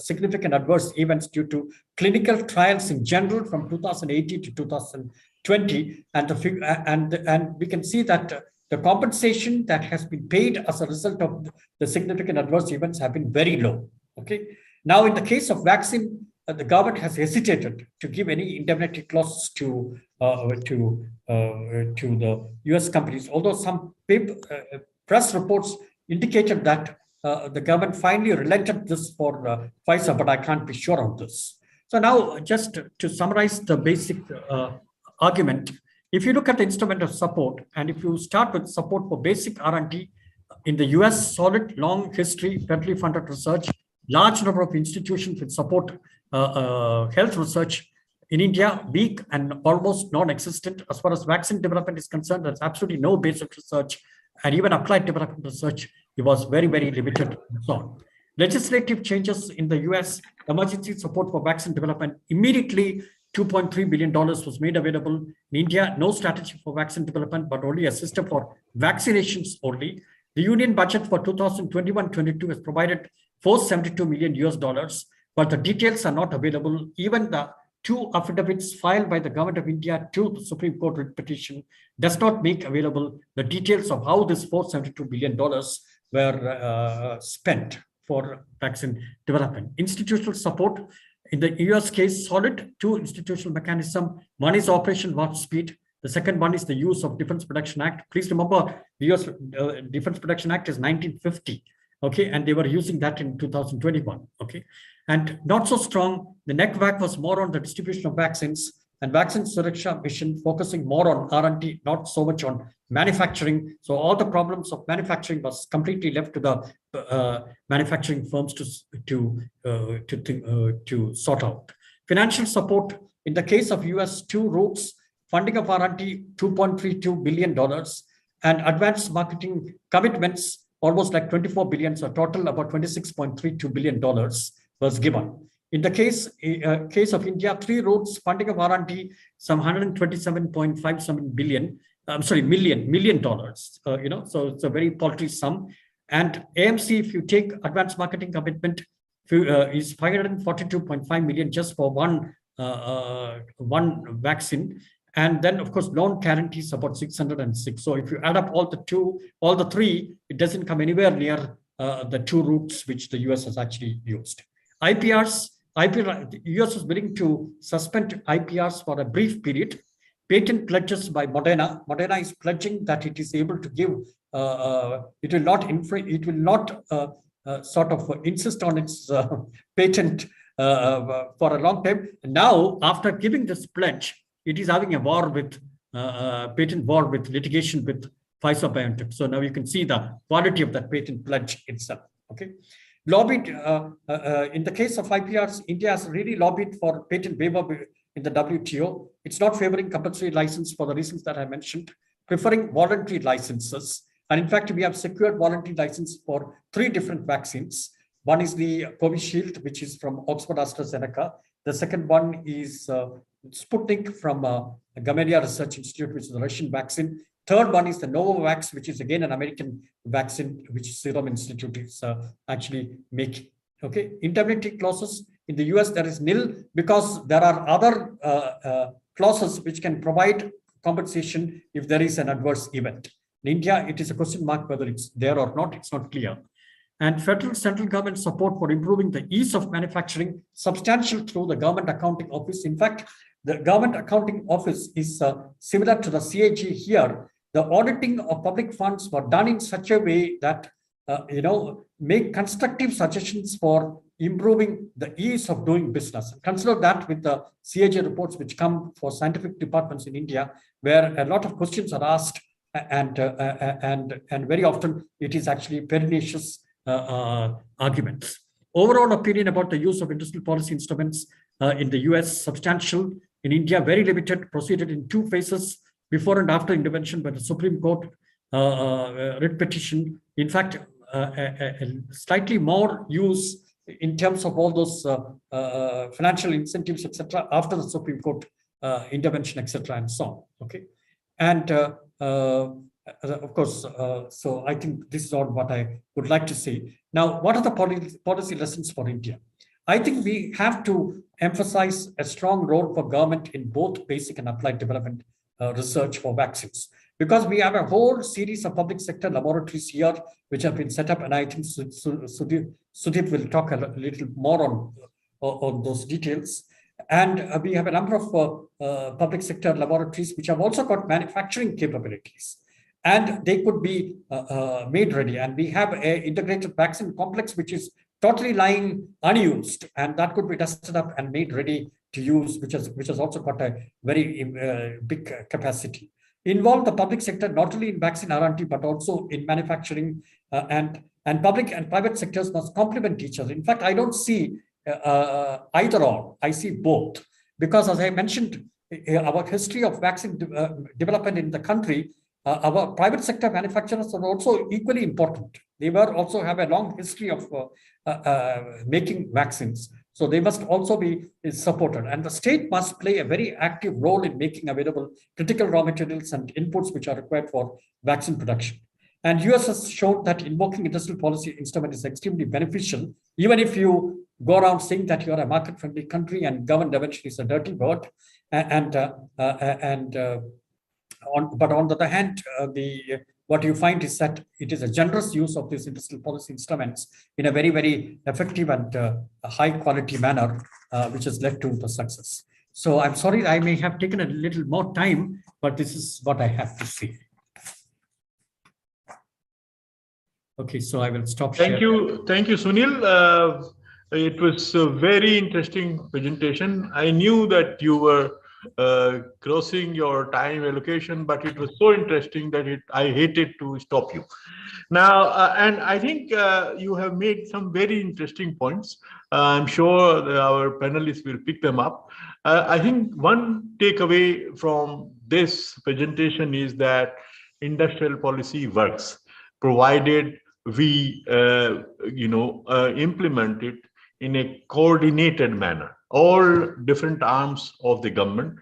B: significant adverse events due to clinical trials in general from 2018 to 2020, and we can see that the compensation that has been paid as a result of the significant adverse events have been very low. Okay. Now, in the case of vaccine, the government has hesitated to give any indemnity clauses to the US companies, although some press reports indicated that the government finally relented this for Pfizer, but I can't be sure of this. So now, just to summarize the basic argument, if you look at the instrument of support, and if you start with support for basic R&D, in the US, solid, long history, federally funded research, large number of institutions which support health research. In India, weak and almost non-existent. As far as vaccine development is concerned, there's absolutely no basic research, and even applied development research, it was very, very limited and so on. Legislative changes in the US, emergency support for vaccine development, immediately $2.3 billion was made available. In India, no strategy for vaccine development, but only a system for vaccinations only. The union budget for 2021-22 has provided $472 million, but the details are not available. Even the two affidavits filed by the government of India to the Supreme Court writ petition does not make available the details of how this $472 billion were spent for vaccine development. Institutional support, in the US case, solid, two institutional mechanism. One is Operation Warp Speed. The second one is the use of Defense Production Act. Please remember, the US Defense Production Act is 1950, okay, and they were using that in 2021, okay. And not so strong, the NECVAC was more on the distribution of vaccines, and Vaccine Suraksha Mission focusing more on R&D, not so much on manufacturing. So all the problems of manufacturing was completely left to the manufacturing firms to sort out. Financial support, in the case of US, two routes, funding of R&D, $2.32 billion, and advanced marketing commitments, almost like 24 billion, so total about $26.32 billion was given. In the case of India, three routes, funding of R&D, some $127.57 billion, million dollars, so it's a very paltry sum. And AMC, if you take advanced marketing commitment, is $542.5 million just for one vaccine. And then, of course, loan guarantees about 606. So if you add up all the three, it doesn't come anywhere near the two routes which the US has actually used. IPRs, the US is willing to suspend IPRs for a brief period. Patent pledges by Moderna. Moderna is pledging that it is able to give, it will not sort of insist on its patent for a long time. Now, after giving this pledge, it is having a war with, patent war with litigation with Pfizer-BioNTech. So now you can see the quality of that patent pledge itself, okay? Lobbied, in the case of IPRs, India has really lobbied for patent waiver in the WTO. It's not favoring compulsory license for the reasons that I mentioned, preferring voluntary licenses. And in fact, we have secured voluntary license for 3 different vaccines. One is the Covishield, which is from Oxford AstraZeneca. The second one is Sputnik from Gamaleya Research Institute, which is a Russian vaccine. Third one is the Novavax, which is again an American vaccine, which Serum Institute is actually making. Okay, indemnity clauses in the US, there is nil because there are other clauses which can provide compensation if there is an adverse event. In India, it is a question mark whether it's there or not, it's not clear. And federal central government support for improving the ease of manufacturing, substantial through the Government Accounting Office. In fact, the Government Accounting Office is similar to the CAG here. the auditing of public funds were done in such a way that, make constructive suggestions for improving the ease of doing business. Consider that with the CAG reports which come for scientific departments in India, where a lot of questions are asked, and very often it is actually pernicious arguments. Overall opinion about the use of industrial policy instruments in the US, substantial. In India, very limited, proceeded in 2 phases, before and after intervention by the Supreme Court writ petition. In fact, slightly more use in terms of all those financial incentives, etc., after the Supreme Court intervention, etc., and so on. Okay, and of course, so I think this is all what I would like to say. Now, what are the policy lessons for India? I think we have to emphasize a strong role for government in both basic and applied development research for vaccines, because we have a whole series of public sector laboratories here which have been set up, and I think Sudhir will talk a little more on those details. And we have a number of public sector laboratories which have also got manufacturing capabilities, and they could be made ready. And we have an integrated vaccine complex which is totally lying unused, and that could be dusted up and made ready to use, which has also got a very big capacity. Involve the public sector not only in vaccine R&D but also in manufacturing, and public and private sectors must complement each other. In fact, I don't see either or. I see both, because as I mentioned, our history of vaccine development in the country, our private sector manufacturers are also equally important. They also have a long history of making vaccines. So they must also be supported. And the state must play a very active role in making available critical raw materials and inputs which are required for vaccine production. And US has shown that invoking industrial policy instrument is extremely beneficial, even if you go around saying that you are a market-friendly country and government intervention is a dirty word. But on the other hand, what you find is that it is a generous use of these industrial policy instruments in a very, very effective and high quality manner, which has led to the success. So I'm sorry, I may have taken a little more time, but this is what I have to say. Okay, so I will stop.
A: Thank you, Sunil. It was a very interesting presentation. I knew that you were crossing your time allocation, but it was so interesting that I hated to stop you. Now, and I think you have made some very interesting points. I'm sure that our panelists will pick them up. I think one takeaway from this presentation is that industrial policy works, provided we implement it in a coordinated manner. All different arms of the government,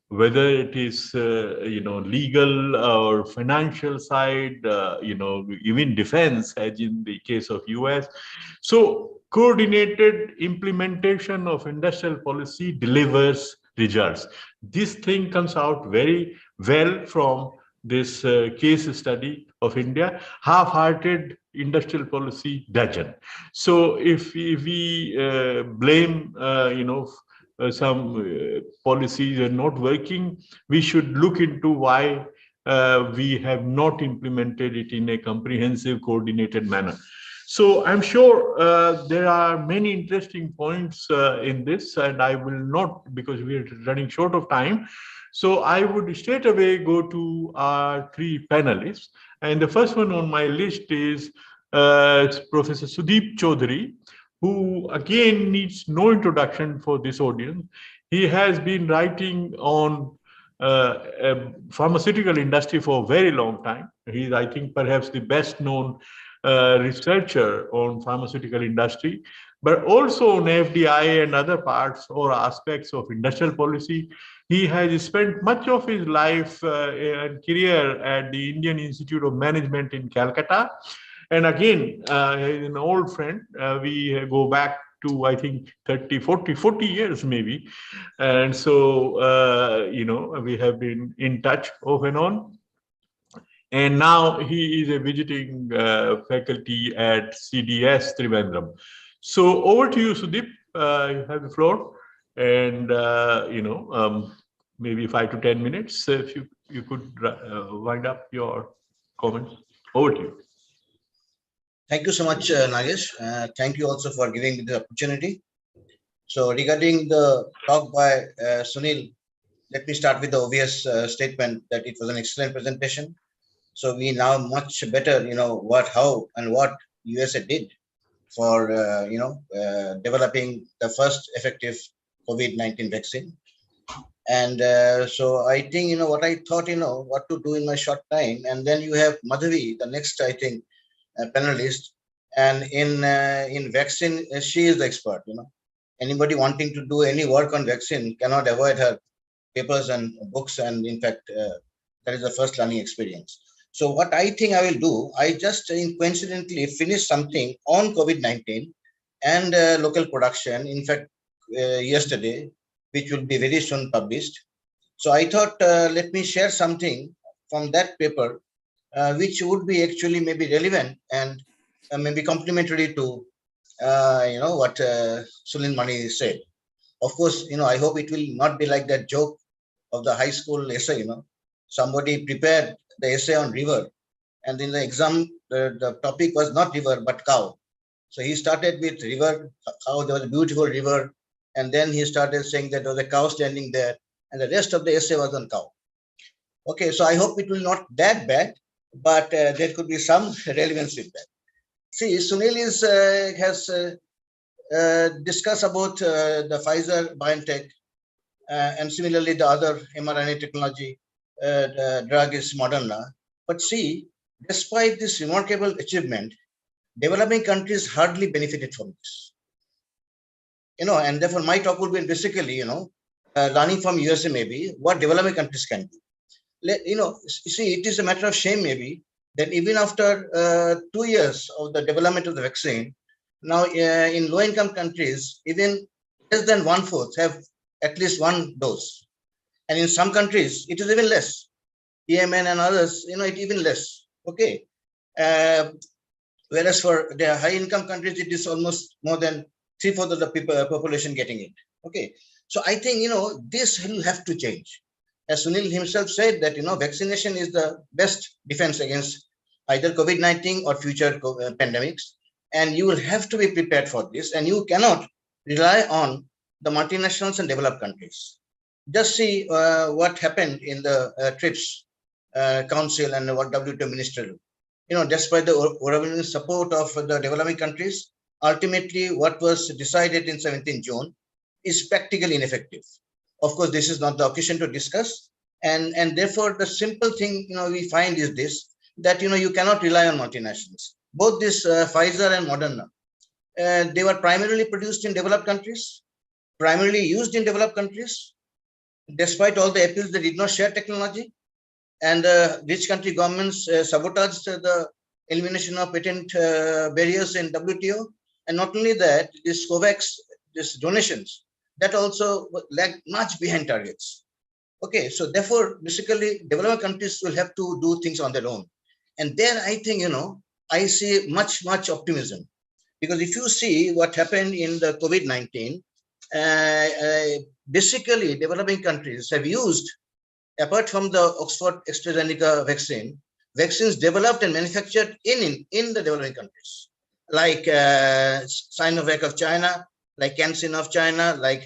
A: whether it is legal or financial side, even defense, as in the case of US. So coordinated implementation of industrial policy delivers results. This thing comes out very well from this case study of India. Half-hearted industrial policy doesn't. So if we blame some policies are not working, we should look into why we have not implemented it in a comprehensive, coordinated manner. So I'm sure there are many interesting points in this, and I will not, because we are running short of time. So I would straight away go to our 3 panelists. And the first one on my list is Professor Sudeep Chaudhary, who again needs no introduction for this audience. He has been writing on pharmaceutical industry for a very long time. He's, I think, perhaps the best known researcher on pharmaceutical industry, but also on FDI and other parts or aspects of industrial policy. He has spent much of his life and career at the Indian Institute of Management in Calcutta. And again, he's an old friend. We go back to, I think, 40 years maybe. And so, we have been in touch off and on. And now he is a visiting faculty at CDS Trivandrum. So over to you, Sudeep. You have the floor. And, maybe 5 to 10 minutes. If you could wind up your comments. Over to you.
D: Thank you so much, Nagesh. Thank you also for giving me the opportunity. So regarding the talk by Sunil, let me start with the obvious statement that it was an excellent presentation. So we now much better, how and what USA did for, developing the first effective COVID-19 vaccine. And so I think, what I thought, what to do in my short time. And then you have Madhavi, the next, I think, panelist. And in vaccine, she is the expert, Anybody wanting to do any work on vaccine cannot avoid her papers and books. And in fact, that is the first learning experience. So what I think I will do, I just coincidentally finished something on COVID-19 and local production, in fact, yesterday, which will be very soon published. So I thought, let me share something from that paper, which would be actually maybe relevant and maybe complementary to, what Sunil Mani said. Of course, I hope it will not be like that joke of the high school essay, somebody prepared the essay on river, and in the exam, the topic was not river, but cow. So he started with river, how there was a beautiful river, and then he started saying that there was a cow standing there, and the rest of the essay was on cow. Okay, so I hope it will not that bad, but there could be some relevance with that. See, Sunil has discussed about the Pfizer BioNTech, and similarly the other mRNA technology drug is Moderna. But see, despite this remarkable achievement, developing countries hardly benefited from this. And therefore my talk will be basically, learning from USA maybe what developing countries can do. See, it is a matter of shame maybe that even after 2 years of the development of the vaccine, now in low-income countries, even less than 1/4 have at least one dose. And in some countries, it is even less. Yemen and others, it even less. Okay. Whereas for the high-income countries, it is almost more than 3/4 of the population getting it. Okay. So I think, this will have to change. As Sunil himself said that, vaccination is the best defense against either COVID-19 or future pandemics. And you will have to be prepared for this. And you cannot rely on the multinationals and developed countries. Just see what happened in the TRIPS Council and what WTO minister. Despite the overwhelming support of the developing countries, ultimately what was decided in 17 June is practically ineffective. Of course, this is not the occasion to discuss. And therefore, the simple thing, we find is this, that, you cannot rely on multinationals. Both this Pfizer and Moderna, they were primarily produced in developed countries, primarily used in developed countries. Despite all the appeals, they did not share technology. And rich country governments sabotaged the elimination of patent barriers in WTO. And not only that, this COVAX, this donations, that also lagged much behind targets. Okay, so therefore, basically, developed countries will have to do things on their own. And there, I think, I see much optimism. Because if you see what happened in the COVID-19, basically, developing countries have used, apart from the Oxford AstraZeneca vaccines developed and manufactured in the developing countries, like Sinovac of China, like CanSino of China, like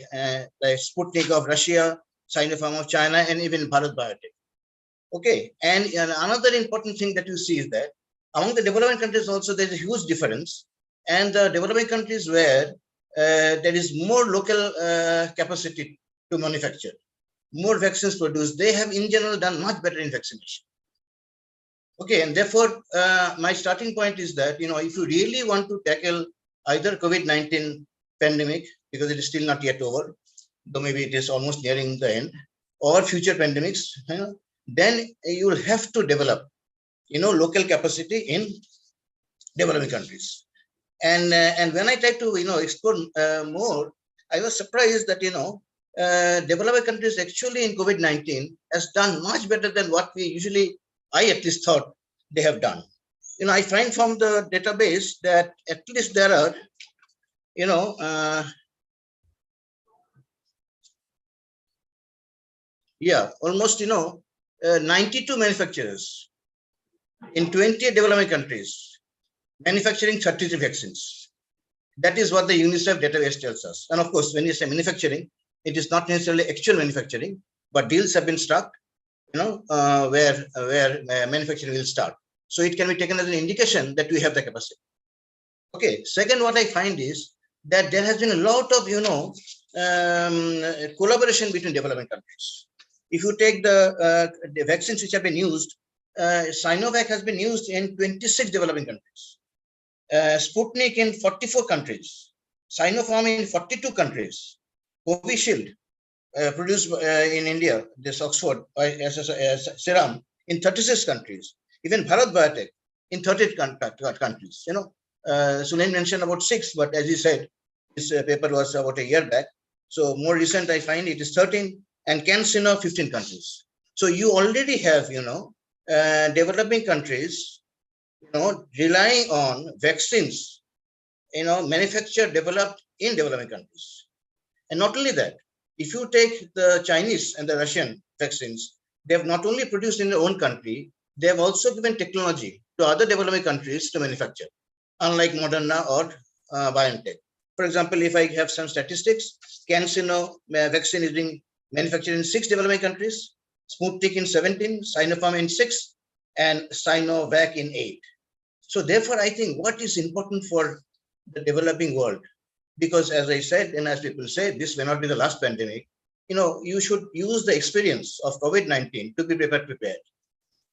D: Sputnik of Russia, Sinopharm of China, and even Bharat Biotech. Okay, and another important thing that you see is that among the developing countries also there is a huge difference, and the developing countries where there is more local capacity to manufacture, more vaccines produced, they have in general done much better in vaccination. Okay, and therefore my starting point is that, if you really want to tackle either COVID-19 pandemic, because it is still not yet over, though maybe it is almost nearing the end, or future pandemics, then you will have to develop, local capacity in developing countries. And when I tried to, explore more, I was surprised that, developing countries actually in COVID-19 has done much better than what we usually, I at least thought they have done. I find from the database that at least there are, almost, 92 manufacturers in 20 developing countries manufacturing 33 vaccines. That is what the UNICEF database tells us. And of course, when you say manufacturing, it is not necessarily actual manufacturing, but deals have been struck, where manufacturing will start. So it can be taken as an indication that we have the capacity. Okay. Second, what I find is that there has been a lot of, collaboration between developing countries. If you take the vaccines which have been used, Sinovac has been used in 26 developing countries. Sputnik in 44 countries, Sinopharm in 42 countries, Covishield produced in India, this Oxford serum in 36 countries, even Bharat Biotech in 30 countries. Sunil mentioned about 6, but as he said, this paper was about a year back. So more recent, I find it is 13, and CanSino 15 countries. So you already have, developing countries relying on vaccines, manufactured, developed in developing countries. And not only that, if you take the Chinese and the Russian vaccines, they have not only produced in their own country, they have also given technology to other developing countries to manufacture, unlike Moderna or BioNTech. For example, if I have some statistics, CanSino vaccine is being manufactured in 6 developing countries, Sputnik in 17, Sinopharm in 6, and Sinovac in 8. So therefore, I think what is important for the developing world, because as I said, and as people say, this may not be the last pandemic, you should use the experience of COVID-19 to be prepared.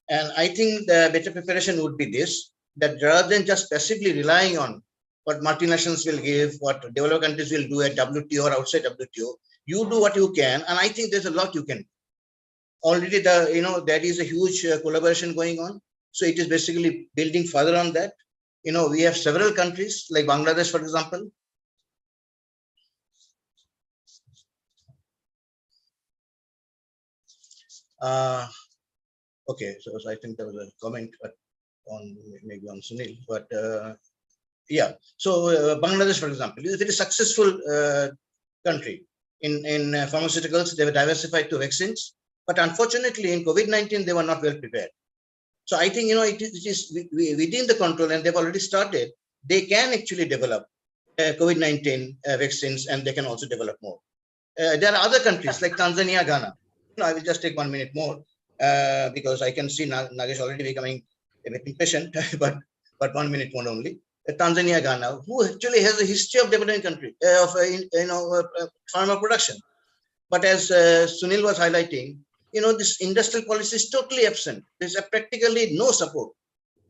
D: And I think the better preparation would be this, that rather than just passively relying on what multinationals will give, what developed countries will do at WTO or outside WTO, you do what you can. And I think there's a lot you can do. Already there is a huge collaboration going on. So it is basically building further on that. We have several countries like Bangladesh, for example. Okay, so I think there was a comment on maybe on Sunil, but yeah. So Bangladesh, for example, is a very successful country in pharmaceuticals. They were diversified to vaccines, but unfortunately in COVID-19 they were not well prepared. So I think it is within the control, and they've already started. They can actually develop COVID-19 vaccines, and they can also develop more. There are other countries like Tanzania, Ghana. I will just take 1 minute more because I can see Nagesh already becoming a bit impatient, but 1 minute more only. Tanzania, Ghana, who actually has a history of developing country of pharma production, but as Sunil was highlighting, this industrial policy is totally absent. There's practically no support,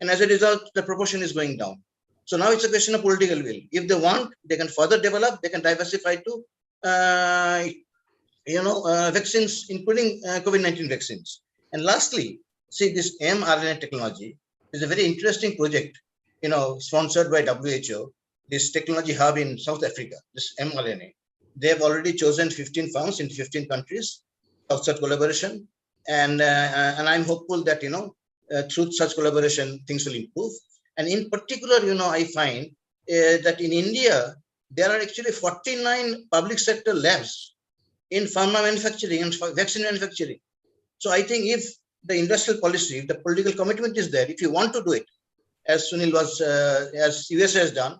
D: and as a result, the proportion is going down. So now it's a question of political will. If they want, they can further develop. They can diversify to vaccines, including COVID-19 vaccines. And lastly, see, this mRNA technology is a very interesting project, sponsored by WHO, this technology hub in South Africa, this mRNA. They have already chosen 15 firms in 15 countries, outside collaboration. And I'm hopeful that, through such collaboration, things will improve. And in particular, I find that in India, there are actually 49 public sector labs in pharma manufacturing and vaccine manufacturing. So I think if the industrial policy, if the political commitment is there, if you want to do it, as Sunil was, as USA has done,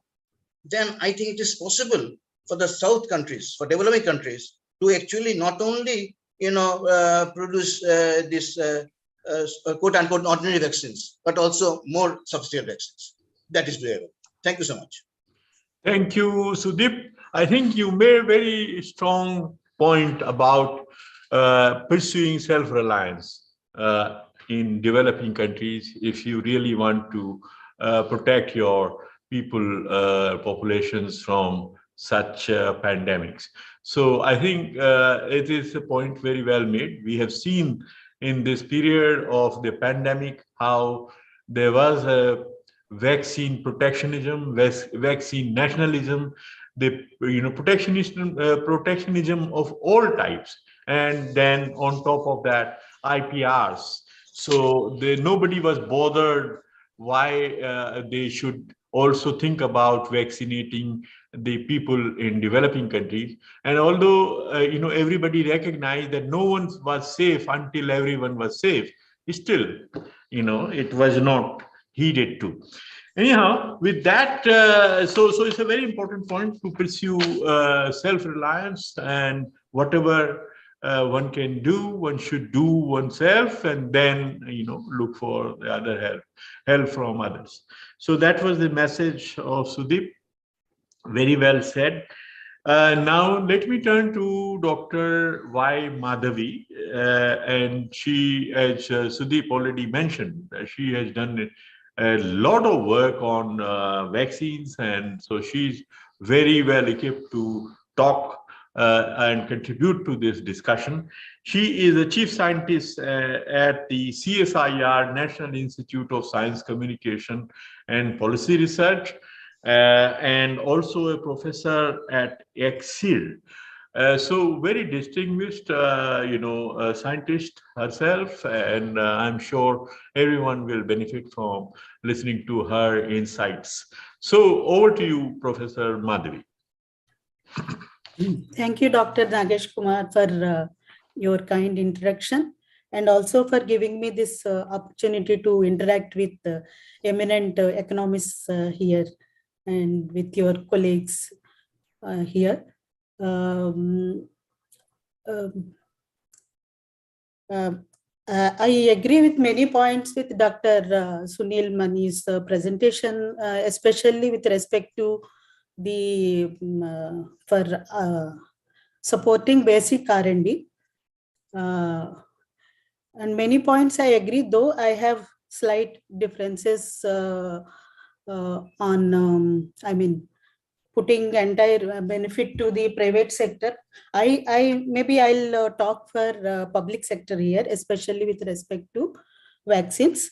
D: then I think it is possible for the South countries, for developing countries, to actually not only, produce this quote unquote ordinary vaccines, but also more sophisticated vaccines. That is doable. Thank you so much.
A: Thank you, Sudeep. I think you made a very strong point about pursuing self-reliance in developing countries if you really want to protect your populations from such pandemics. So I think it is a point very well made. We have seen in this period of the pandemic how there was a vaccine protectionism, vaccine nationalism, the protectionism of all types, and then on top of that IPRs. So nobody was bothered why they should also think about vaccinating the people in developing countries. And although, everybody recognized that no one was safe until everyone was safe, still, it was not heeded to. Anyhow, with that, so it's a very important point to pursue self-reliance, and whatever one can do, one should do oneself, and then look for the other help from others. So that was the message of Sudeep. Very well said. Now let me turn to Dr. Y. Madhavi, and she, as Sudeep already mentioned, she has done a lot of work on vaccines, and so she's very well equipped to talk and contribute to this discussion. She is a chief scientist at the CSIR, National Institute of Science Communication and Policy Research, and also a professor at EXIL. So very distinguished, scientist herself, and I'm sure everyone will benefit from listening to her insights. So over to you, Professor Madhavi.
E: Thank you, Dr. Nagesh Kumar, for your kind introduction, and also for giving me this opportunity to interact with eminent economists here and with your colleagues here. I agree with many points with Dr. Sunil Mani's presentation, especially with respect to the for supporting basic R&D. And many points I agree, though I have slight differences on, putting entire benefit to the private sector. Maybe I'll talk for public sector here, especially with respect to vaccines.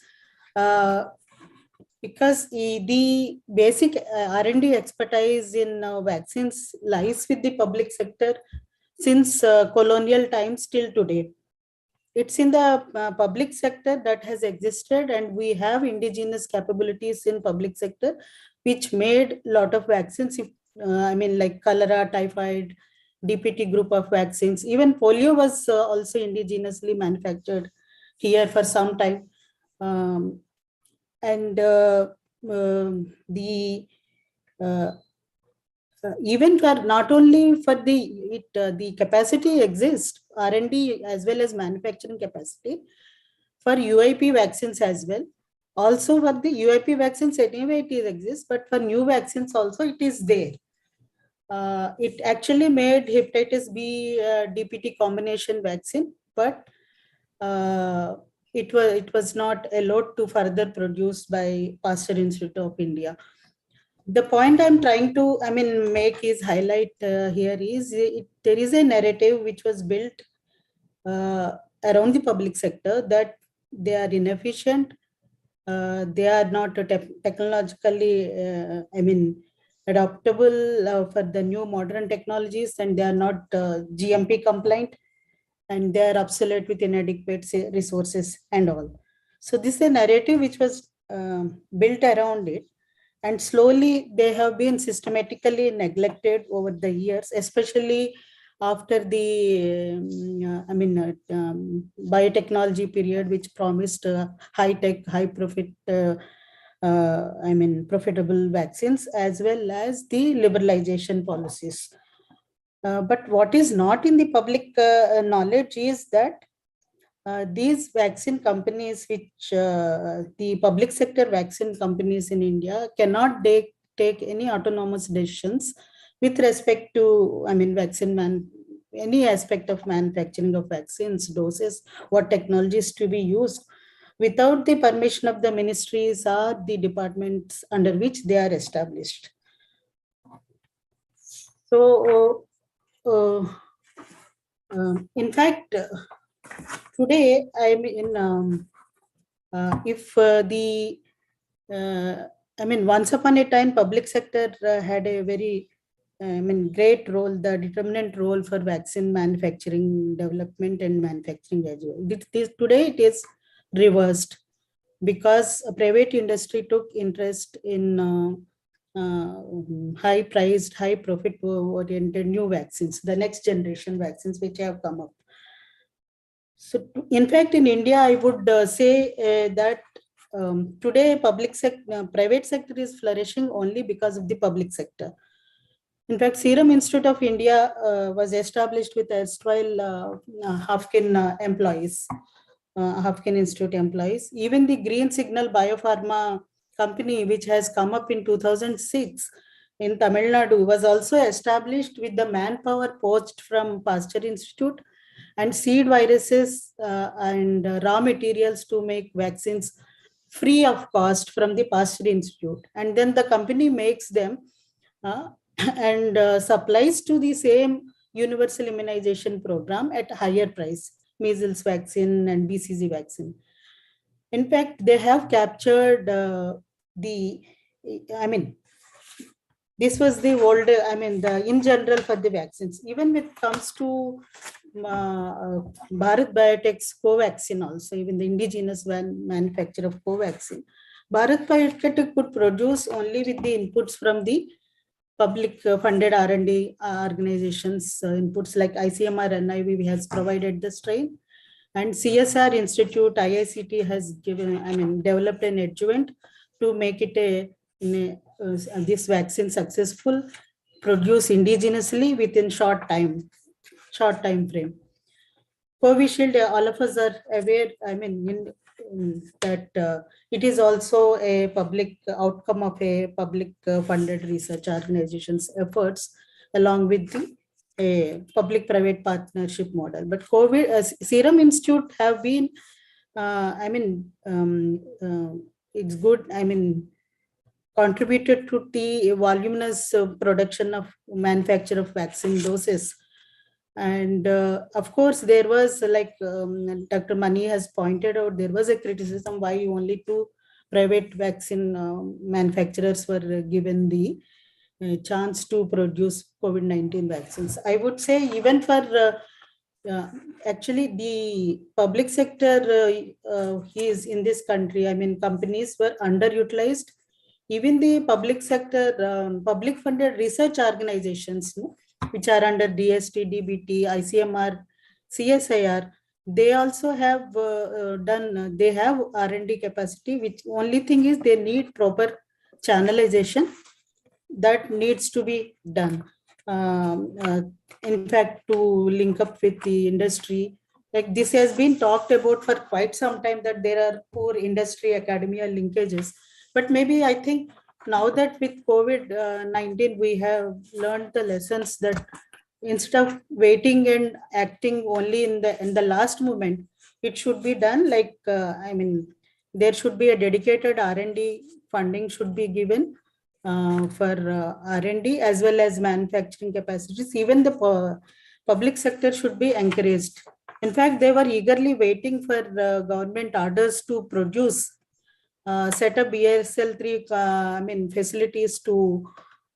E: Because the basic R&D expertise in vaccines lies with the public sector since colonial times till today. It's in the public sector that has existed, and we have indigenous capabilities in public sector, which made a lot of vaccines, like cholera, typhoid, DPT group of vaccines. Even polio was also indigenously manufactured here for some time. Even for not only for the capacity exists, R&D as well as manufacturing capacity for UIP vaccines as well. Also for the UIP vaccines anyway it exists, but for new vaccines also it is there. It actually made hepatitis B DPT combination vaccine, but it was not allowed to further produce by Pasteur Institute of India. The point I'm trying to make is highlight here is there is a narrative which was built around the public sector that they are inefficient, they are not technologically adaptable for the new modern technologies, and they are not GMP compliant, and they are obsolete with inadequate resources and all. So this is a narrative which was built around it, and slowly they have been systematically neglected over the years, especially after the biotechnology period, which promised high tech, high profit, profitable vaccines, as well as the liberalization policies. But what is not in the public knowledge is that these vaccine companies, which the public sector vaccine companies in India cannot take any autonomous decisions with respect to, any aspect of manufacturing of vaccines, doses, what technologies to be used, without the permission of the ministries or the departments under which they are established. So, in fact, today I'm in. Once upon a time, public sector had a very, great role, the determinant role for vaccine manufacturing, development, and manufacturing as well. Today it is reversed because a private industry took interest in high priced, high profit oriented new vaccines, the next generation vaccines which have come up. So in fact, in India, I would say that today private sector is flourishing only because of the public sector. In fact, Serum Institute of India was established with erstwhile Hafkin employees, Hafkin Institute employees. Even the Green Signal Biopharma company, which has come up in 2006 in Tamil Nadu, was also established with the manpower poached from Pasteur Institute and seed viruses and raw materials to make vaccines free of cost from the Pasteur Institute. And then the company makes them and supplies to the same universal immunization program at higher price, measles vaccine and BCG vaccine. In fact, they have captured this was the old, in general for the vaccines. Even when it comes to Bharat Biotech's Covaxin also, even the indigenous manufacture of Covaxin, Bharat Biotech could produce only with the inputs from the public funded R&D organizations, inputs like ICMR, NIV has provided the strain, and CSR Institute, IICT has developed an adjuvant to make it this vaccine successful, produced indigenously within short time frame. Covishield, all of us are aware, that it is also a public outcome of a public funded research organization's efforts, along with the public-private partnership model. But Serum Institute have been, it's good, contributed to the voluminous production of manufacture of vaccine doses. And of course, there was, like Dr. Mani has pointed out, there was a criticism why only 2 private vaccine manufacturers were given the chance to produce COVID-19 vaccines. I would say even for actually the public sector is in this country, companies were underutilized. Even the public sector, public funded research organizations, which are under DST, DBT, ICMR, CSIR, they also have they have R&D capacity, which only thing is they need proper channelization that needs to be done. In fact, to link up with the industry, like this has been talked about for quite some time, that there are poor industry academia linkages. But maybe I think now that with COVID-19, we have learned the lessons that instead of waiting and acting only in the last moment, it should be done like, there should be a dedicated R&D funding should be given for R&D as well as manufacturing capacities. Even the public sector should be encouraged. In fact, they were eagerly waiting for government orders to produce, set up BSL-3 facilities to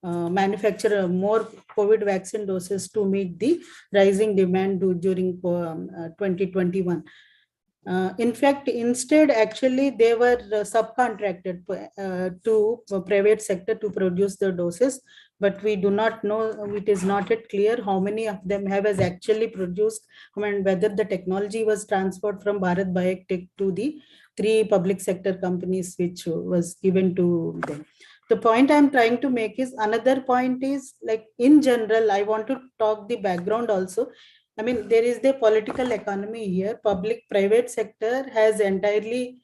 E: manufacture more COVID vaccine doses to meet the rising demand during 2021. In fact, instead, actually, they were subcontracted to private sector to produce the doses, but we do not know, it is not yet clear how many of them have actually produced, whether the technology was transferred from Bharat Biotech to the 3 public sector companies which was given to them. The point I'm trying to make is, another point is, like in general, I want to talk the background also. There is the political economy here. Public-private sector has entirely,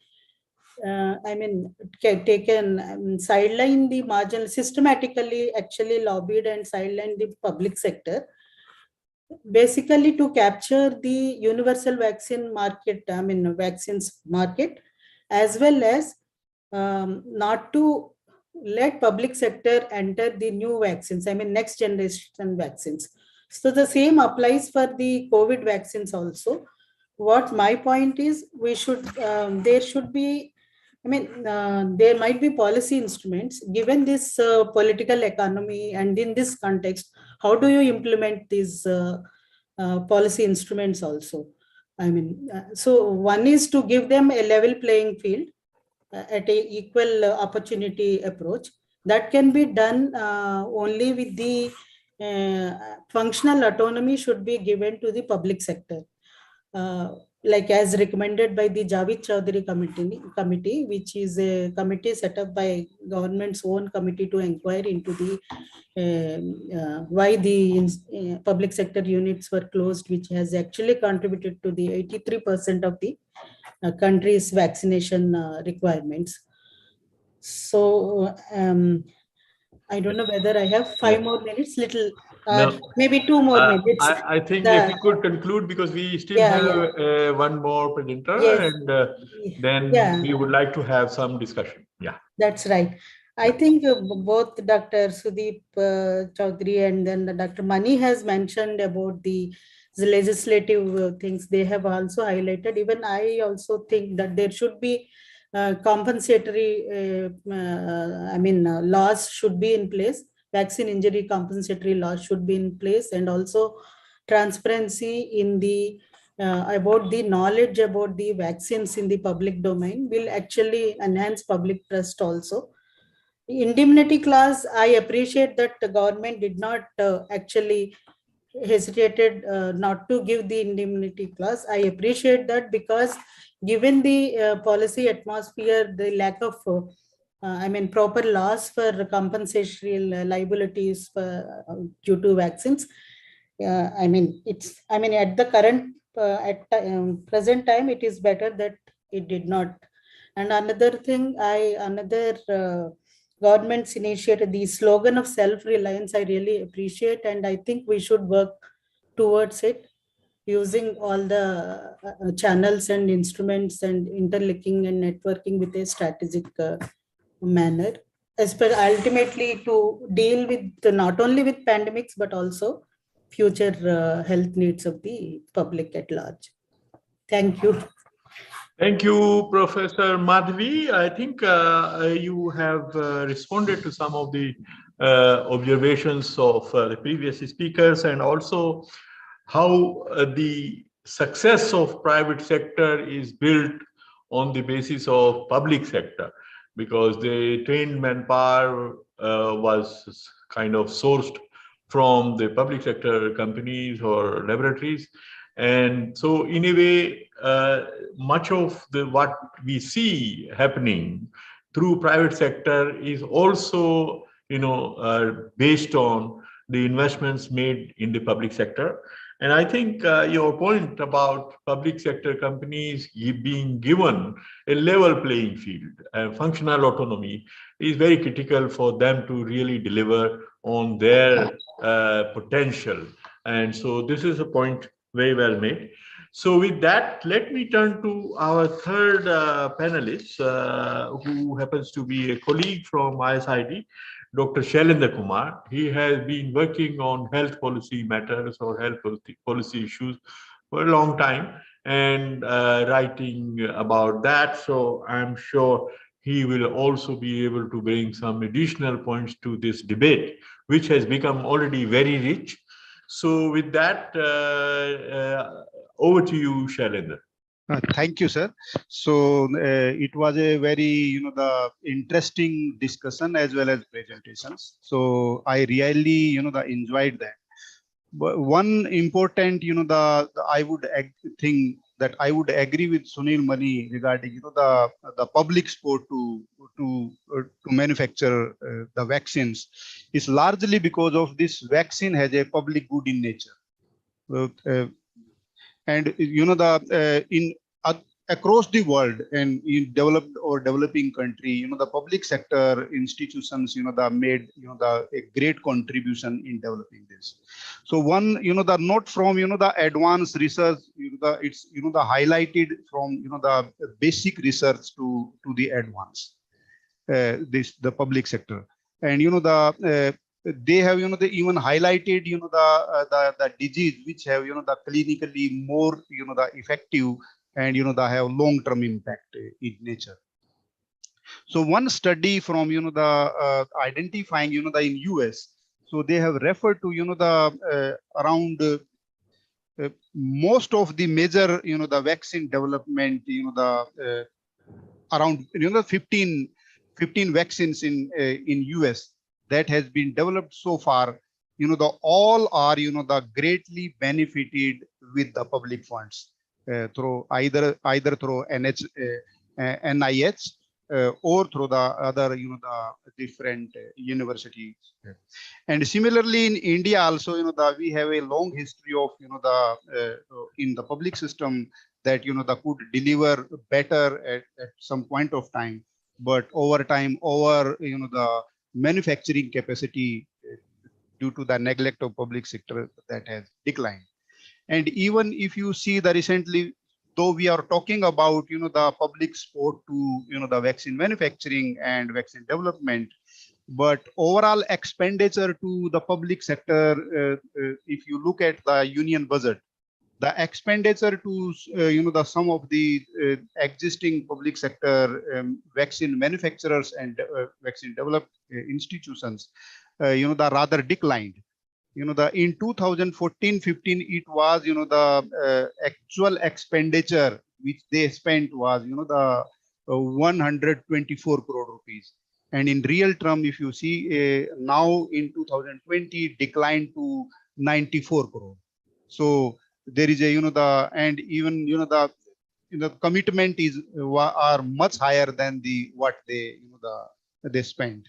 E: taken, sideline the margin, systematically actually lobbied and sidelined the public sector, basically to capture the universal vaccine market, vaccines market, as well as not to let public sector enter the new vaccines, next generation vaccines. So the same applies for the COVID vaccines also. What my point is, we should, there should be, there might be policy instruments given this political economy, and in this context, how do you implement these policy instruments also? So one is to give them a level playing field at a equal opportunity approach. That can be done only with the functional autonomy should be given to the public sector. Like as recommended by the Javed Chaudhary committee, which is a committee set up by government's own committee to inquire into the why the public sector units were closed, which has actually contributed to the 83% of the country's vaccination requirements. So I don't know whether I have 5 more minutes,
A: No.
E: maybe 2 more minutes.
A: I think if we could conclude, because we still have one more presenter,
E: Yes.
A: and then we would like to have some discussion. Yeah.
E: That's right. I think both Dr. Sudeep Chaudhary and then Dr. Mani has mentioned about the legislative things they have also highlighted. Even I also think that there should be compensatory, laws should be in place. Vaccine injury compensatory laws should be in place, and also transparency in the about the knowledge about the vaccines in the public domain will actually enhance public trust also. Indemnity clause, I appreciate that the government did not actually hesitated not to give the indemnity clause. I appreciate that, because given the policy atmosphere, the lack of proper laws for compensatory liabilities for, due to vaccines. At the current present time, it is better that it did not. And another thing, government's initiative, the slogan of self-reliance, I really appreciate, and I think we should work towards it using all the channels and instruments and interlinking and networking with a strategic manner, ultimately to deal with not only with pandemics but also future health needs of the public at large. Thank you.
A: Thank you, Professor Madhvi. I think you have responded to some of the observations of the previous speakers, and also how the success of private sector is built on the basis of public sector, because the trained manpower was kind of sourced from the public sector companies or laboratories. And so in a way, much of what we see happening through private sector is also, based on the investments made in the public sector. And I think your point about public sector companies being given a level playing field and functional autonomy is very critical for them to really deliver on their potential. And so this is a point very well made. So with that, let me turn to our third panelist, who happens to be a colleague from ISID, Dr. Shailendra Kumar. He has been working on health policy matters or health policy issues for a long time, and writing about that. So I'm sure he will also be able to bring some additional points to this debate, which has become already very rich. So with that, over to you, Shailendra.
F: Thank you, sir. So it was a very, the interesting discussion as well as presentations. So I really, enjoyed that. But one important, I would think that I would agree with Sunil Mani regarding, the public support to manufacture the vaccines is largely because of this vaccine has a public good in nature. And across the world and in developed or developing country, the public sector institutions, made a great contribution in developing this. So one, the not from the advanced research, it's the highlighted from the basic research to the advanced, the public sector, and they have they even highlighted the disease which have the clinically more the effective and they have long-term impact in nature. So one study from the identifying in US, so they have referred to the around most of the major the vaccine development around 15 15 vaccines in US that has been developed so far, all are, the greatly benefited with the public funds through either through NIH or through the other, the different universities. And similarly in India also, we have a long history of, in the public system that, that could deliver better at some point of time, but over time, the manufacturing capacity due to the neglect of public sector that has declined. And even if you see the recently, though we are talking about, the public support to, the vaccine manufacturing and vaccine development, but overall expenditure to the public sector, if you look at the union budget, the expenditure to, the some of the existing public sector vaccine manufacturers and vaccine developed institutions, the rather declined. In 2014-15, it was, the actual expenditure which they spent was, the 124 crore rupees. And in real term, if you see now in 2020, declined to 94 crore. So there is a, and even, the commitment is are much higher than the what they, they spend.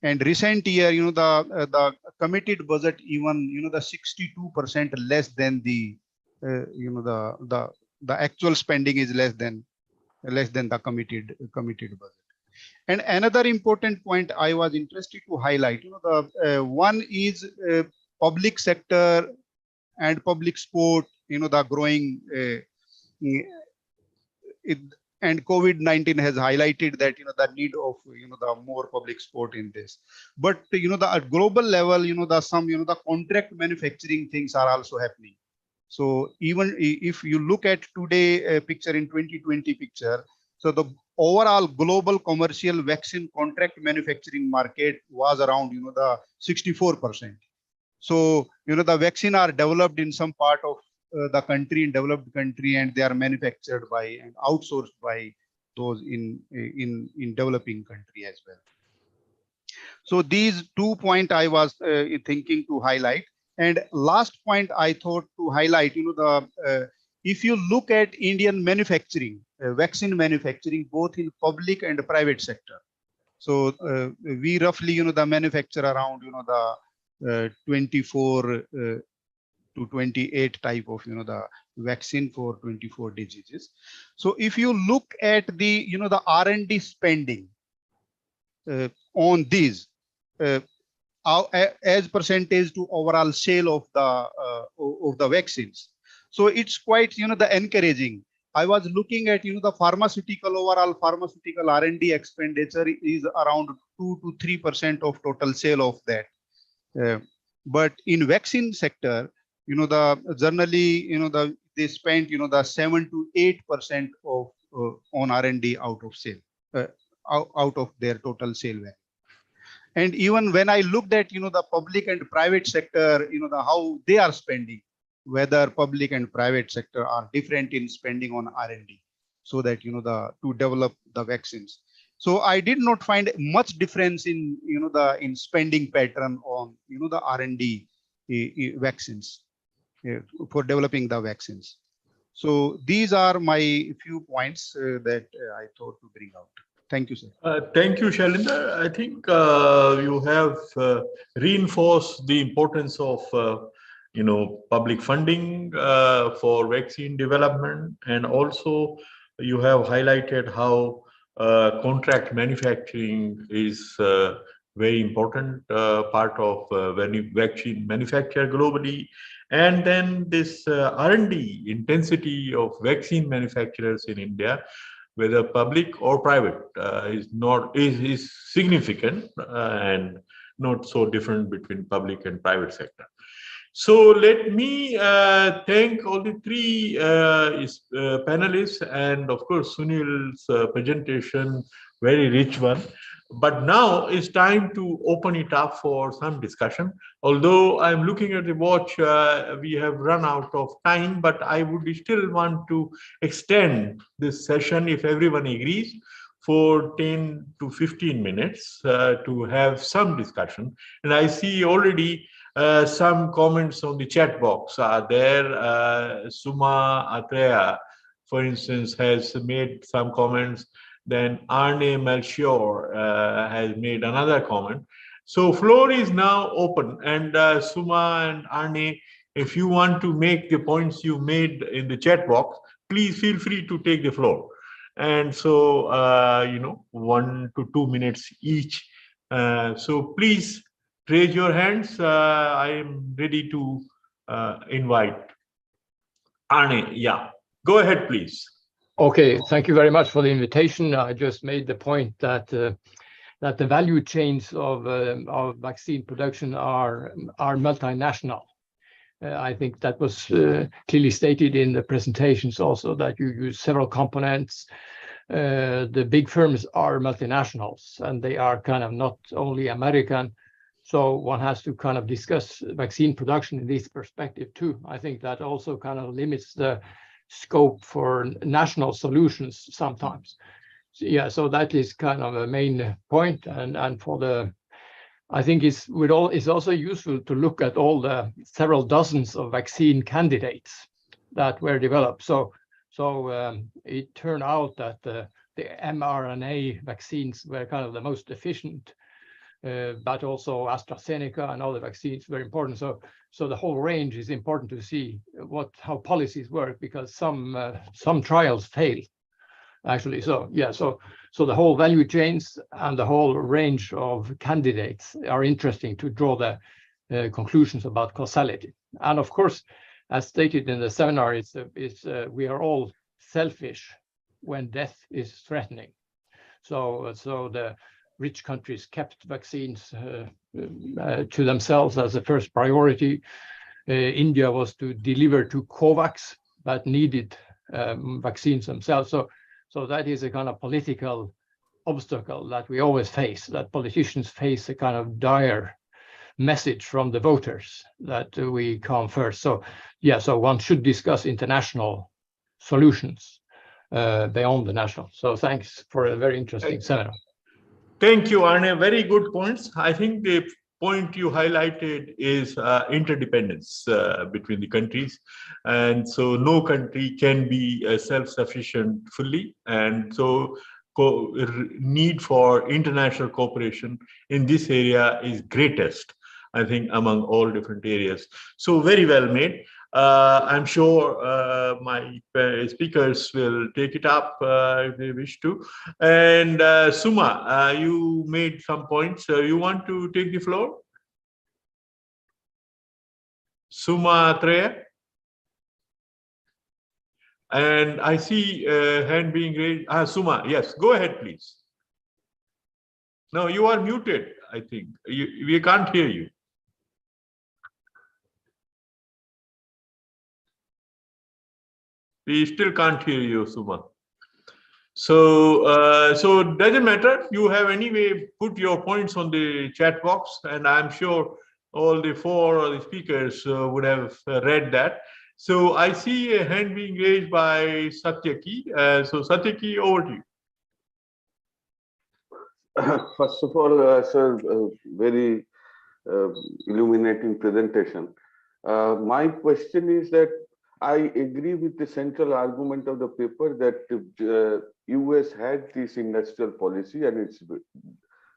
F: And recent year, the committed budget even, the 62% less than the, the actual spending is less than the committed budget. And another important point I was interested to highlight, the one is public sector and public support, the growing and COVID-19 has highlighted that, the need of, the more public support in this. But, the at global level, the some, the contract manufacturing things are also happening. So even if you look at today picture in 2020 picture, so the overall global commercial vaccine contract manufacturing market was around, the 64%. So, the vaccine are developed in some part of the country, in developed country, and they are manufactured by and outsourced by those in developing country as well. So these 2 points I was thinking to highlight. And last point I thought to highlight, if you look at Indian manufacturing, vaccine manufacturing, both in public and private sector. So we roughly, the manufacture around, the 24 to 28 type of, the vaccine for 24 diseases. So if you look at the, the R&D spending on these as percentage to overall sale of the vaccines. So it's quite, the encouraging. I was looking at, the pharmaceutical overall pharmaceutical R&D expenditure is around 2 to 3% of total sale of that. But in vaccine sector, the generally, they spent, the 7 to 8% of on R&D out of sale, out of their total sale value. And even when I looked at, the public and private sector, how they are spending, whether public and private sector are different in spending on R&D, so that, to develop the vaccines. So I did not find much difference in, in spending pattern on, the R&D vaccines for developing the vaccines. So these are my few points that I thought to bring out. Thank you, sir.
A: Thank you, Shailendra. I think you have reinforced the importance of public funding for vaccine development, and also you have highlighted how contract manufacturing is very important part of vaccine manufacture globally. And then this R&D intensity of vaccine manufacturers in India, whether public or private, is significant and not so different between public and private sector. So let me thank all the three panelists, and of course Sunil's presentation, very rich one. But now it's time to open it up for some discussion. Although I'm looking at the watch, we have run out of time, but I would still want to extend this session, if everyone agrees, for 10 to 15 minutes to have some discussion. And I see already some comments on the chat box are there. Suma Atreya, for instance, has made some comments. Then Arne Melchior has made another comment. So floor is now open, and Suma and Arne, if you want to make the points you made in the chat box, please feel free to take the floor. And so, 1 to 2 minutes each. So please raise your hands. I am ready to invite Arne. Yeah, go ahead, please.
G: Okay, thank you very much for the invitation. I just made the point that that the value chains of vaccine production are multinational. I think that was clearly stated in the presentations also, that you use several components. The big firms are multinationals, and they are kind of not only American. So one has to kind of discuss vaccine production in this perspective too. I think that also kind of limits the scope for national solutions sometimes. So, yeah, so that is kind of a main point. And for the, I think it's also useful to look at all the several dozens of vaccine candidates that were developed. So it turned out that the mRNA vaccines were kind of the most efficient, but also AstraZeneca and other vaccines were important. So the whole range is important to see how policies work, because some trials fail, actually. So yeah, so the whole value chains and the whole range of candidates are interesting to draw the conclusions about causality. And of course, as stated in the seminar, we are all selfish when death is threatening. So the rich countries kept vaccines to themselves as a first priority. India was to deliver to COVAX, but needed vaccines themselves. So that is a kind of political obstacle that we always face, that politicians face a kind of dire message from the voters that we come first. So yeah, so one should discuss international solutions beyond the national. So thanks for a very interesting seminar.
A: Thank you, Arne. Very good points. I think the point you highlighted is interdependence between the countries. And so no country can be self-sufficient fully. And so need for international cooperation in this area is greatest, I think, among all different areas. So very well made. I'm sure my speakers will take it up if they wish to. And Suma, you made some points. You want to take the floor? Suma Atreya? And I see a hand being raised. Suma, yes, go ahead, please. No, you are muted, I think. We can't hear you. We still can't hear you, Suma. So doesn't matter. You have anyway put your points on the chat box, and I'm sure all the four of the speakers would have read that. So I see a hand being raised by Satyaki. So Satyaki, over to you.
H: First of all, sir, very illuminating presentation. My question is that I agree with the central argument of the paper that the US had this industrial policy and its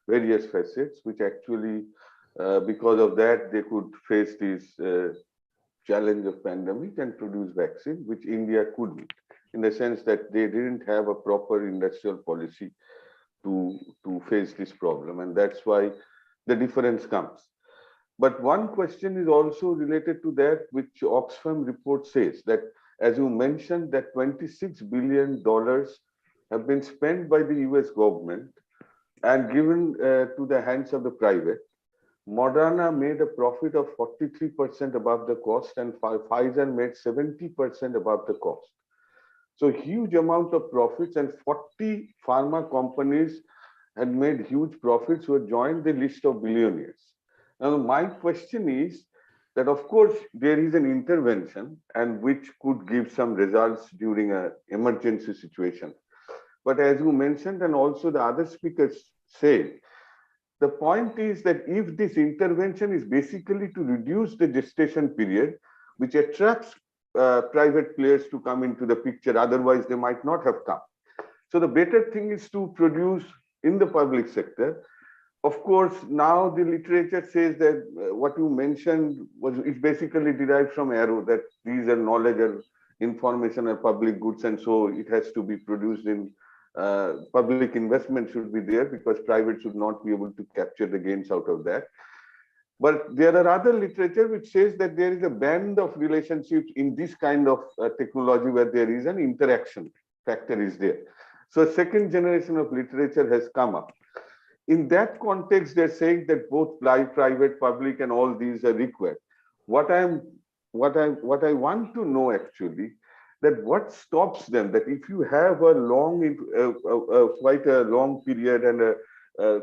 H: various facets, which actually, because of that, they could face this challenge of pandemic and produce vaccine, which India couldn't, in the sense that they didn't have a proper industrial policy to face this problem. And that's why the difference comes. But one question is also related to that, which Oxfam report says that, as you mentioned, that $26 billion have been spent by the US government and given to the hands of the private. Moderna made a profit of 43% above the cost, and Pfizer made 70% above the cost. So huge amount of profits, and 40 pharma companies had made huge profits who had joined the list of billionaires. Now, my question is that, of course, there is an intervention and which could give some results during an emergency situation. But as you mentioned, and also the other speakers said, the point is that if this intervention is basically to reduce the gestation period, which attracts private players to come into the picture, otherwise they might not have come. So the better thing is to produce in the public sector. Of course, now the literature says that what you mentioned is basically derived from Arrow, that these are knowledge and information are public goods, and so it has to be produced in public investment should be there, because private should not be able to capture the gains out of that. But there are other literature which says that there is a band of relationships in this kind of technology where there is an interaction factor is there. So a second generation of literature has come up. In that context, they're saying that both private, public, and all these are required. What I want to know actually, that what stops them, that if you have a long, quite a long period and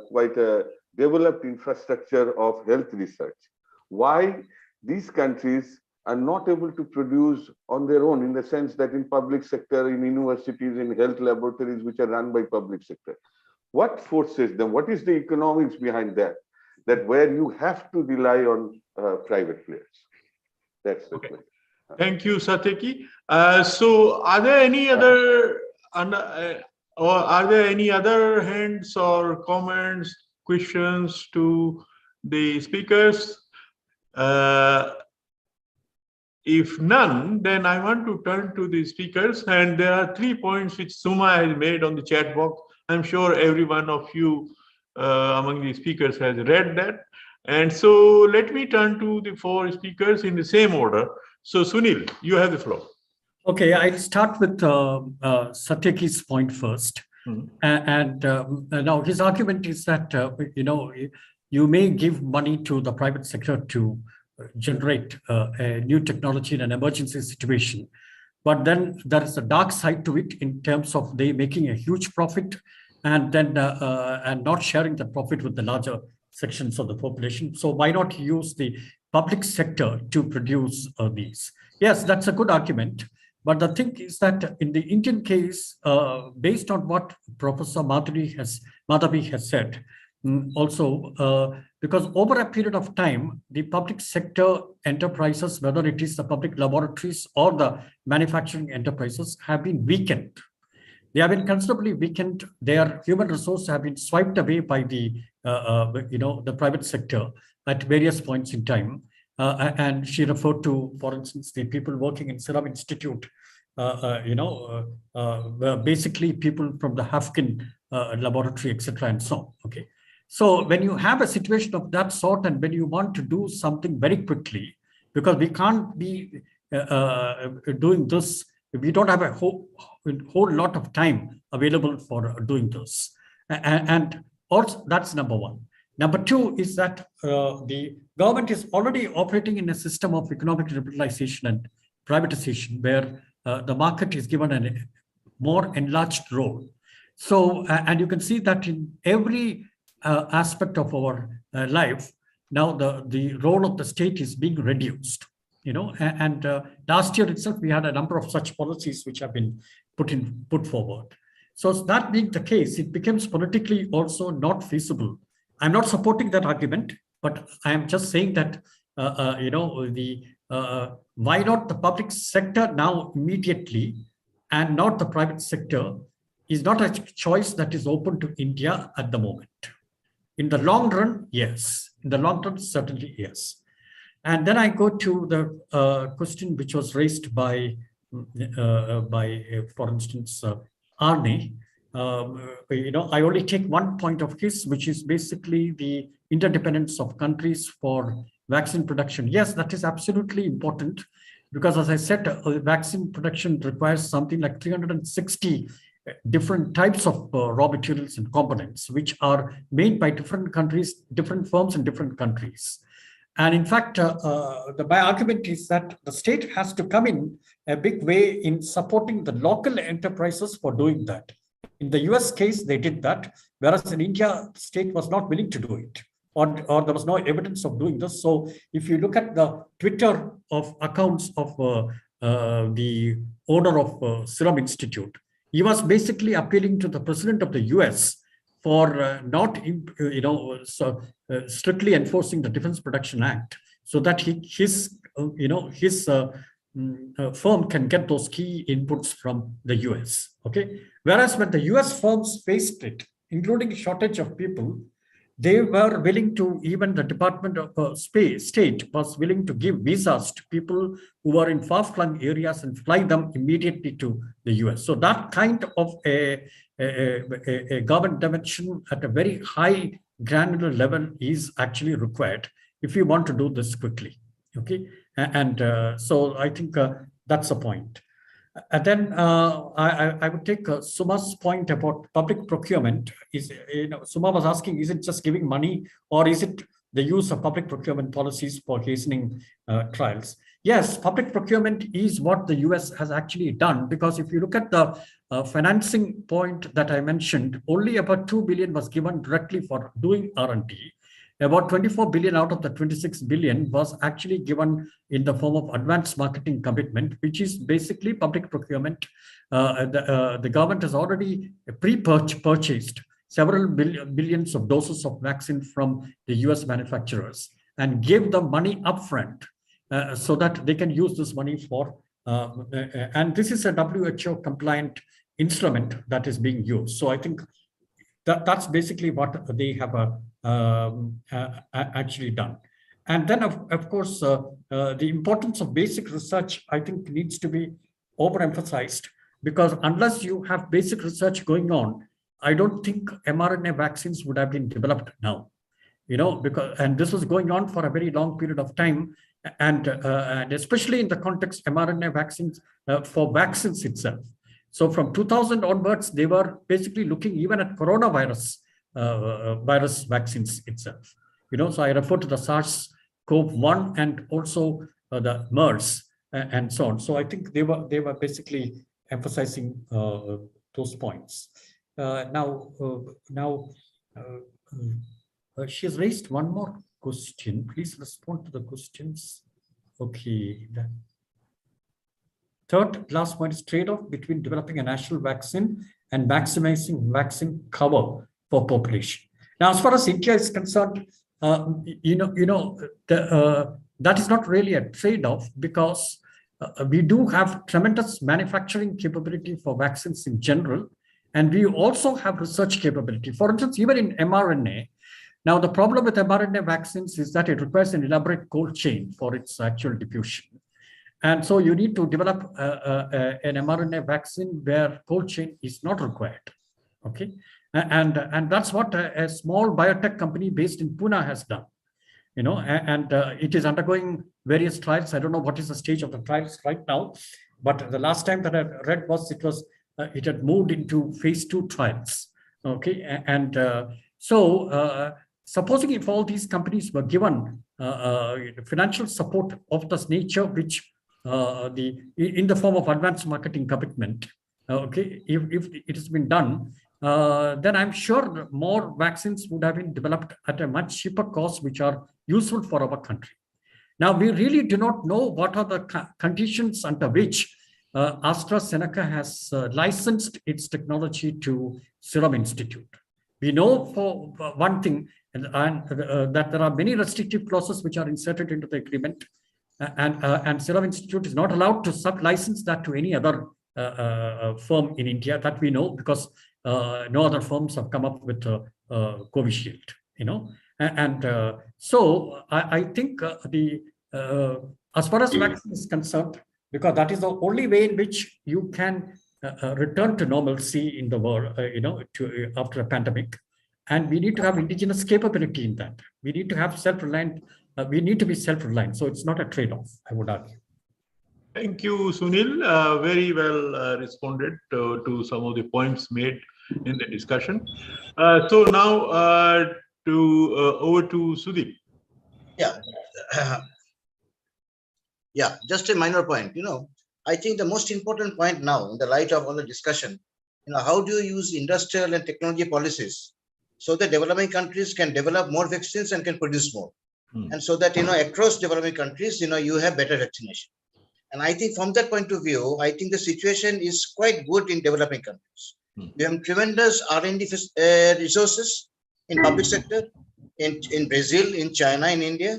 H: quite a developed infrastructure of health research, why these countries are not able to produce on their own, in the sense that in public sector, in universities, in health laboratories, which are run by public sector. What forces them? What is the economics behind that? That where you have to rely on private players? That's the question.
A: Thank you, Satyaki. So, are there any other hands or comments, questions to the speakers? If none, then I want to turn to the speakers, and there are 3 points which Suma has made on the chat box. I'm sure every one of you among the speakers has read that. And so let me turn to the 4 speakers in the same order. So Sunil, you have the floor.
B: Okay, I'll start with Satyaki's point first. And now his argument is that, you may give money to the private sector to generate a new technology in an emergency situation. But then there is a dark side to it in terms of they making a huge profit and then and not sharing the profit with the larger sections of the population. So why not use the public sector to produce these? Yes, that's a good argument. But the thing is that in the Indian case, based on what Professor Madhavi has said, also, because over a period of time, the public sector enterprises, whether it is the public laboratories or the manufacturing enterprises, have been weakened. They have been considerably weakened. Their human resources have been swiped away by the private sector at various points in time. And she referred to, for instance, the people working in Serum Institute, basically people from the Hafkin laboratory, etc., and so on. Okay. So when you have a situation of that sort, and when you want to do something very quickly, because we can't be doing this, we don't have a whole lot of time available for doing this. And also, that's number one. Number two is that the government is already operating in a system of economic liberalization and privatization, where the market is given a more enlarged role. So, and you can see that in every aspect of our life, now the role of the state is being reduced. And last year itself, we had a number of such policies which have been put forward. So that being the case, it becomes politically also not feasible. I'm not supporting that argument, but I am just saying that, why not the public sector now immediately and not the private sector is not a choice that is open to India at the moment. In the long run, yes. In the long run, certainly, yes. And then I go to the question which was raised by for instance, Arne. I only take one point of his, which is basically the interdependence of countries for vaccine production. Yes, that is absolutely important, because as I said, vaccine production requires something like 360 different types of raw materials and components, which are made by different countries, different firms in different countries. And in fact, my argument is that the state has to come in a big way in supporting the local enterprises for doing that. In the US case, they did that, whereas in India, the state was not willing to do it, or there was no evidence of doing this. So if you look at the Twitter of accounts of the owner of Serum Institute, He was basically appealing to the president of the US for not, strictly enforcing the Defense Production Act, so that his firm can get those key inputs from the US. Okay, whereas when the US firms faced it, including shortage of people, they were willing to, even the Department of State was willing to give visas to people who are in far-flung areas and fly them immediately to the US. So that kind of a government dimension at a very high granular level is actually required if you want to do this quickly. Okay, so I think that's the point. And then I would take Suma's point about public procurement. Suma was asking, is it just giving money, or is it the use of public procurement policies for hastening trials? Yes, public procurement is what the US has actually done, because if you look at the financing point that I mentioned, only about 2 billion was given directly for doing R&D. About 24 billion out of the 26 billion was actually given in the form of advanced marketing commitment, which is basically public procurement. The government has already pre-purchased several billions of doses of vaccine from the US manufacturers and gave them money upfront so that they can use this money for, and this is a WHO compliant instrument that is being used. So I think that's basically what they have actually done. And then, of course, the importance of basic research, I think, needs to be overemphasized, because unless you have basic research going on, I don't think mRNA vaccines would have been developed now. And this was going on for a very long period of time, and especially in the context mRNA vaccines for vaccines itself. So from 2000 onwards, they were basically looking even at coronavirus virus vaccines itself. So I refer to the SARS-CoV-1 and also the MERS and so on. So I think they were basically emphasizing those points. She has raised one more question. Please respond to the questions. Okay. Third last point is trade-off between developing a national vaccine and maximizing vaccine cover for population. Now, as far as India is concerned, that is not really a trade-off, because we do have tremendous manufacturing capability for vaccines in general, and we also have research capability. For instance, even in mRNA. Now, the problem with mRNA vaccines is that it requires an elaborate cold chain for its actual diffusion. And so you need to develop an mRNA vaccine where cold chain is not required. Okay, and that's what a small biotech company based in Pune has done. And it is undergoing various trials. I don't know what is the stage of the trials right now, but the last time that I read was it had moved into phase 2 trials. Okay, and supposing if all these companies were given financial support of this nature, which in the form of advanced marketing commitment, okay, if it has been done, then I'm sure more vaccines would have been developed at a much cheaper cost, which are useful for our country. Now, we really do not know what are the conditions under which AstraZeneca has licensed its technology to Serum Institute. We know for one thing, that there are many restrictive clauses which are inserted into the agreement, and Serum Institute is not allowed to sub-license that to any other firm in India, that we know, because no other firms have come up with Covishield, so I think as far as vaccine is concerned, because that is the only way in which you can return to normalcy in the world, after a pandemic. And we need to have indigenous capability in that. We need to have self-reliant. We need to be self-reliant. So it's not a trade-off, I would argue.
A: Thank you, Sunil. Very well responded to some of the points made in the discussion. So now over to Sudeep.
D: Yeah. Yeah, just a minor point. I think the most important point now, in the light of all the discussion, how do you use industrial and technology policies so that developing countries can develop more vaccines and can produce more, and so that across developing countries, you have better vaccination. And I think from that point of view, I think the situation is quite good in developing countries. We have tremendous R&D resources in public sector, in Brazil, in China, in India.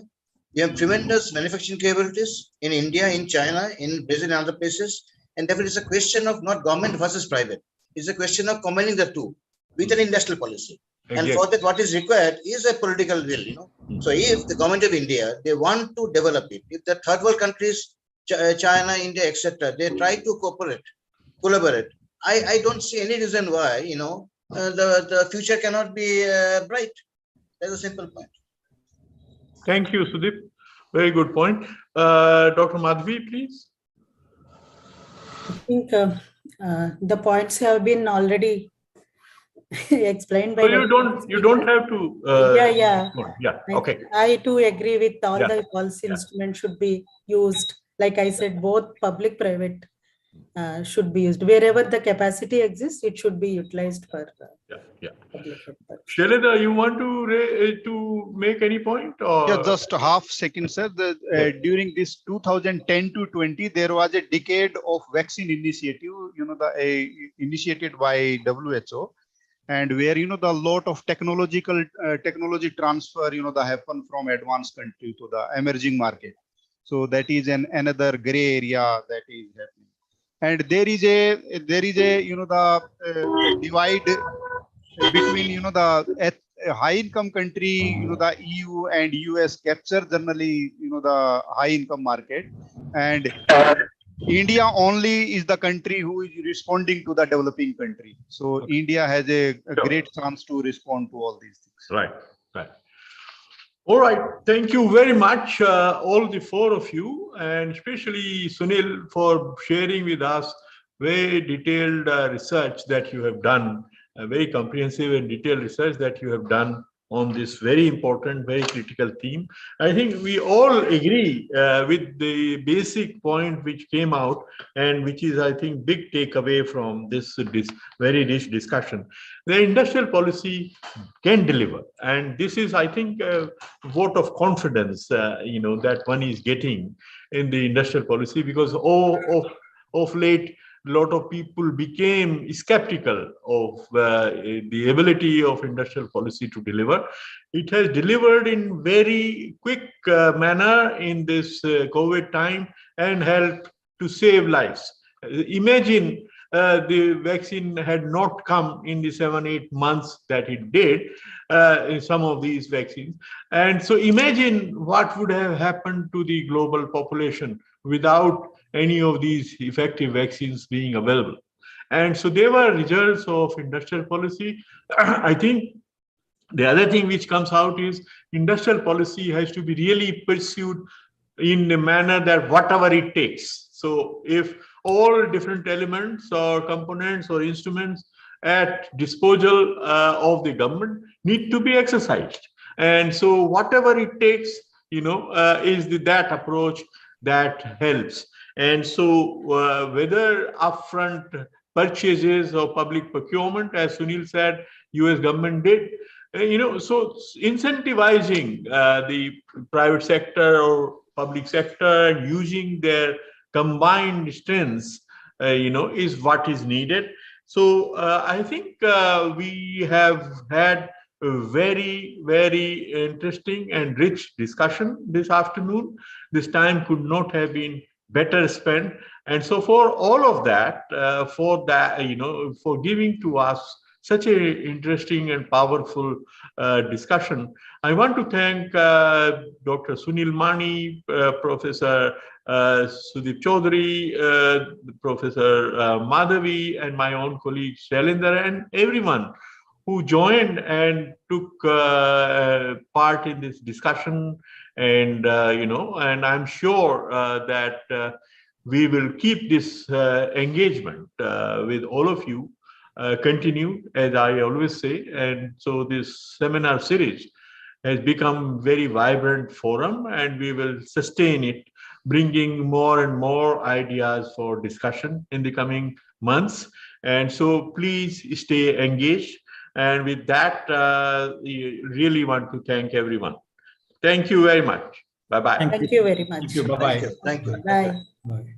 D: We have tremendous manufacturing capabilities in India, in China, in Brazil, and other places. And therefore, it's a question of not government versus private. It's a question of combining the two with an industrial policy. And for that, what is required is a political will, you know. So if the government of India, they want to develop it, if the third world countries, China, India, etc., they try to collaborate, I don't see any reason why, you know, the future cannot be bright. That's a simple point.
A: Thank you, Sudeep. Very good point. Dr. Madhvi, please.
E: I think the points have been already explained by.
A: So you don't have to. Yeah. Okay.
E: I too agree with all the policy instruments should be used. Like I said, both public, private should be used. Wherever the capacity exists, it should be utilized for. Public.
A: Shailendra, you want to make any point? Or?
F: Yeah, just a half second, sir. During this 2010 to 20, there was a decade of vaccine initiative, you know, initiated by WHO, and where, you know, the lot of technology transfer, you know, that happen from advanced country to the emerging market. So that is another gray area that is happening. And there is a you know, the divide between, you know, the high income country, you know, the EU and US capture generally, you know, the high income market, and India only is the country who is responding to the developing country. So India has a great chance to respond to all these things.
A: Right. All right. Thank you very much, all the four of you, and especially Sunil for sharing with us very detailed research that you have done, very comprehensive and detailed research that you have done on this very important, very critical theme. I think we all agree with the basic point which came out and which is, I think, big takeaway from this very rich discussion. The industrial policy can deliver. And this is, I think, a vote of confidence, you know, that one is getting in the industrial policy, because of late, a lot of people became skeptical of the ability of industrial policy to deliver. It has delivered in very quick manner in this COVID time and helped to save lives. Imagine the vaccine had not come in the 7-8 months that it did in some of these vaccines. And so imagine what would have happened to the global population without any of these effective vaccines being available. And so they were results of industrial policy. I think the other thing which comes out is industrial policy has to be really pursued in a manner that whatever it takes. So if all different elements or components or instruments at disposal of the government need to be exercised. And so whatever it takes, you know, is that approach that helps. And so whether upfront purchases or public procurement, as Sunil said, US government did, you know, so incentivizing the private sector or public sector and using their combined strengths, you know, is what is needed. So I think we have had a very, very interesting and rich discussion this afternoon. This time could not have been better spent. And so for all of that, you know, for giving to us such an interesting and powerful discussion, I want to thank Dr. Sunil Mani, Professor Sudeep Chaudhary, Professor Madhavi, and my own colleague Shailendra, and everyone who joined and took part in this discussion. And, you know, and I'm sure that we will keep this engagement with all of you continued, as I always say. And so this seminar series has become very vibrant forum, and we will sustain it, bringing more and more ideas for discussion in the coming months. And so please stay engaged. And with that, we really want to thank everyone. Thank you very much. Bye-bye.
E: Thank you very much.
B: Thank you. Bye-bye.
D: Thank you.
E: Bye.
B: Bye.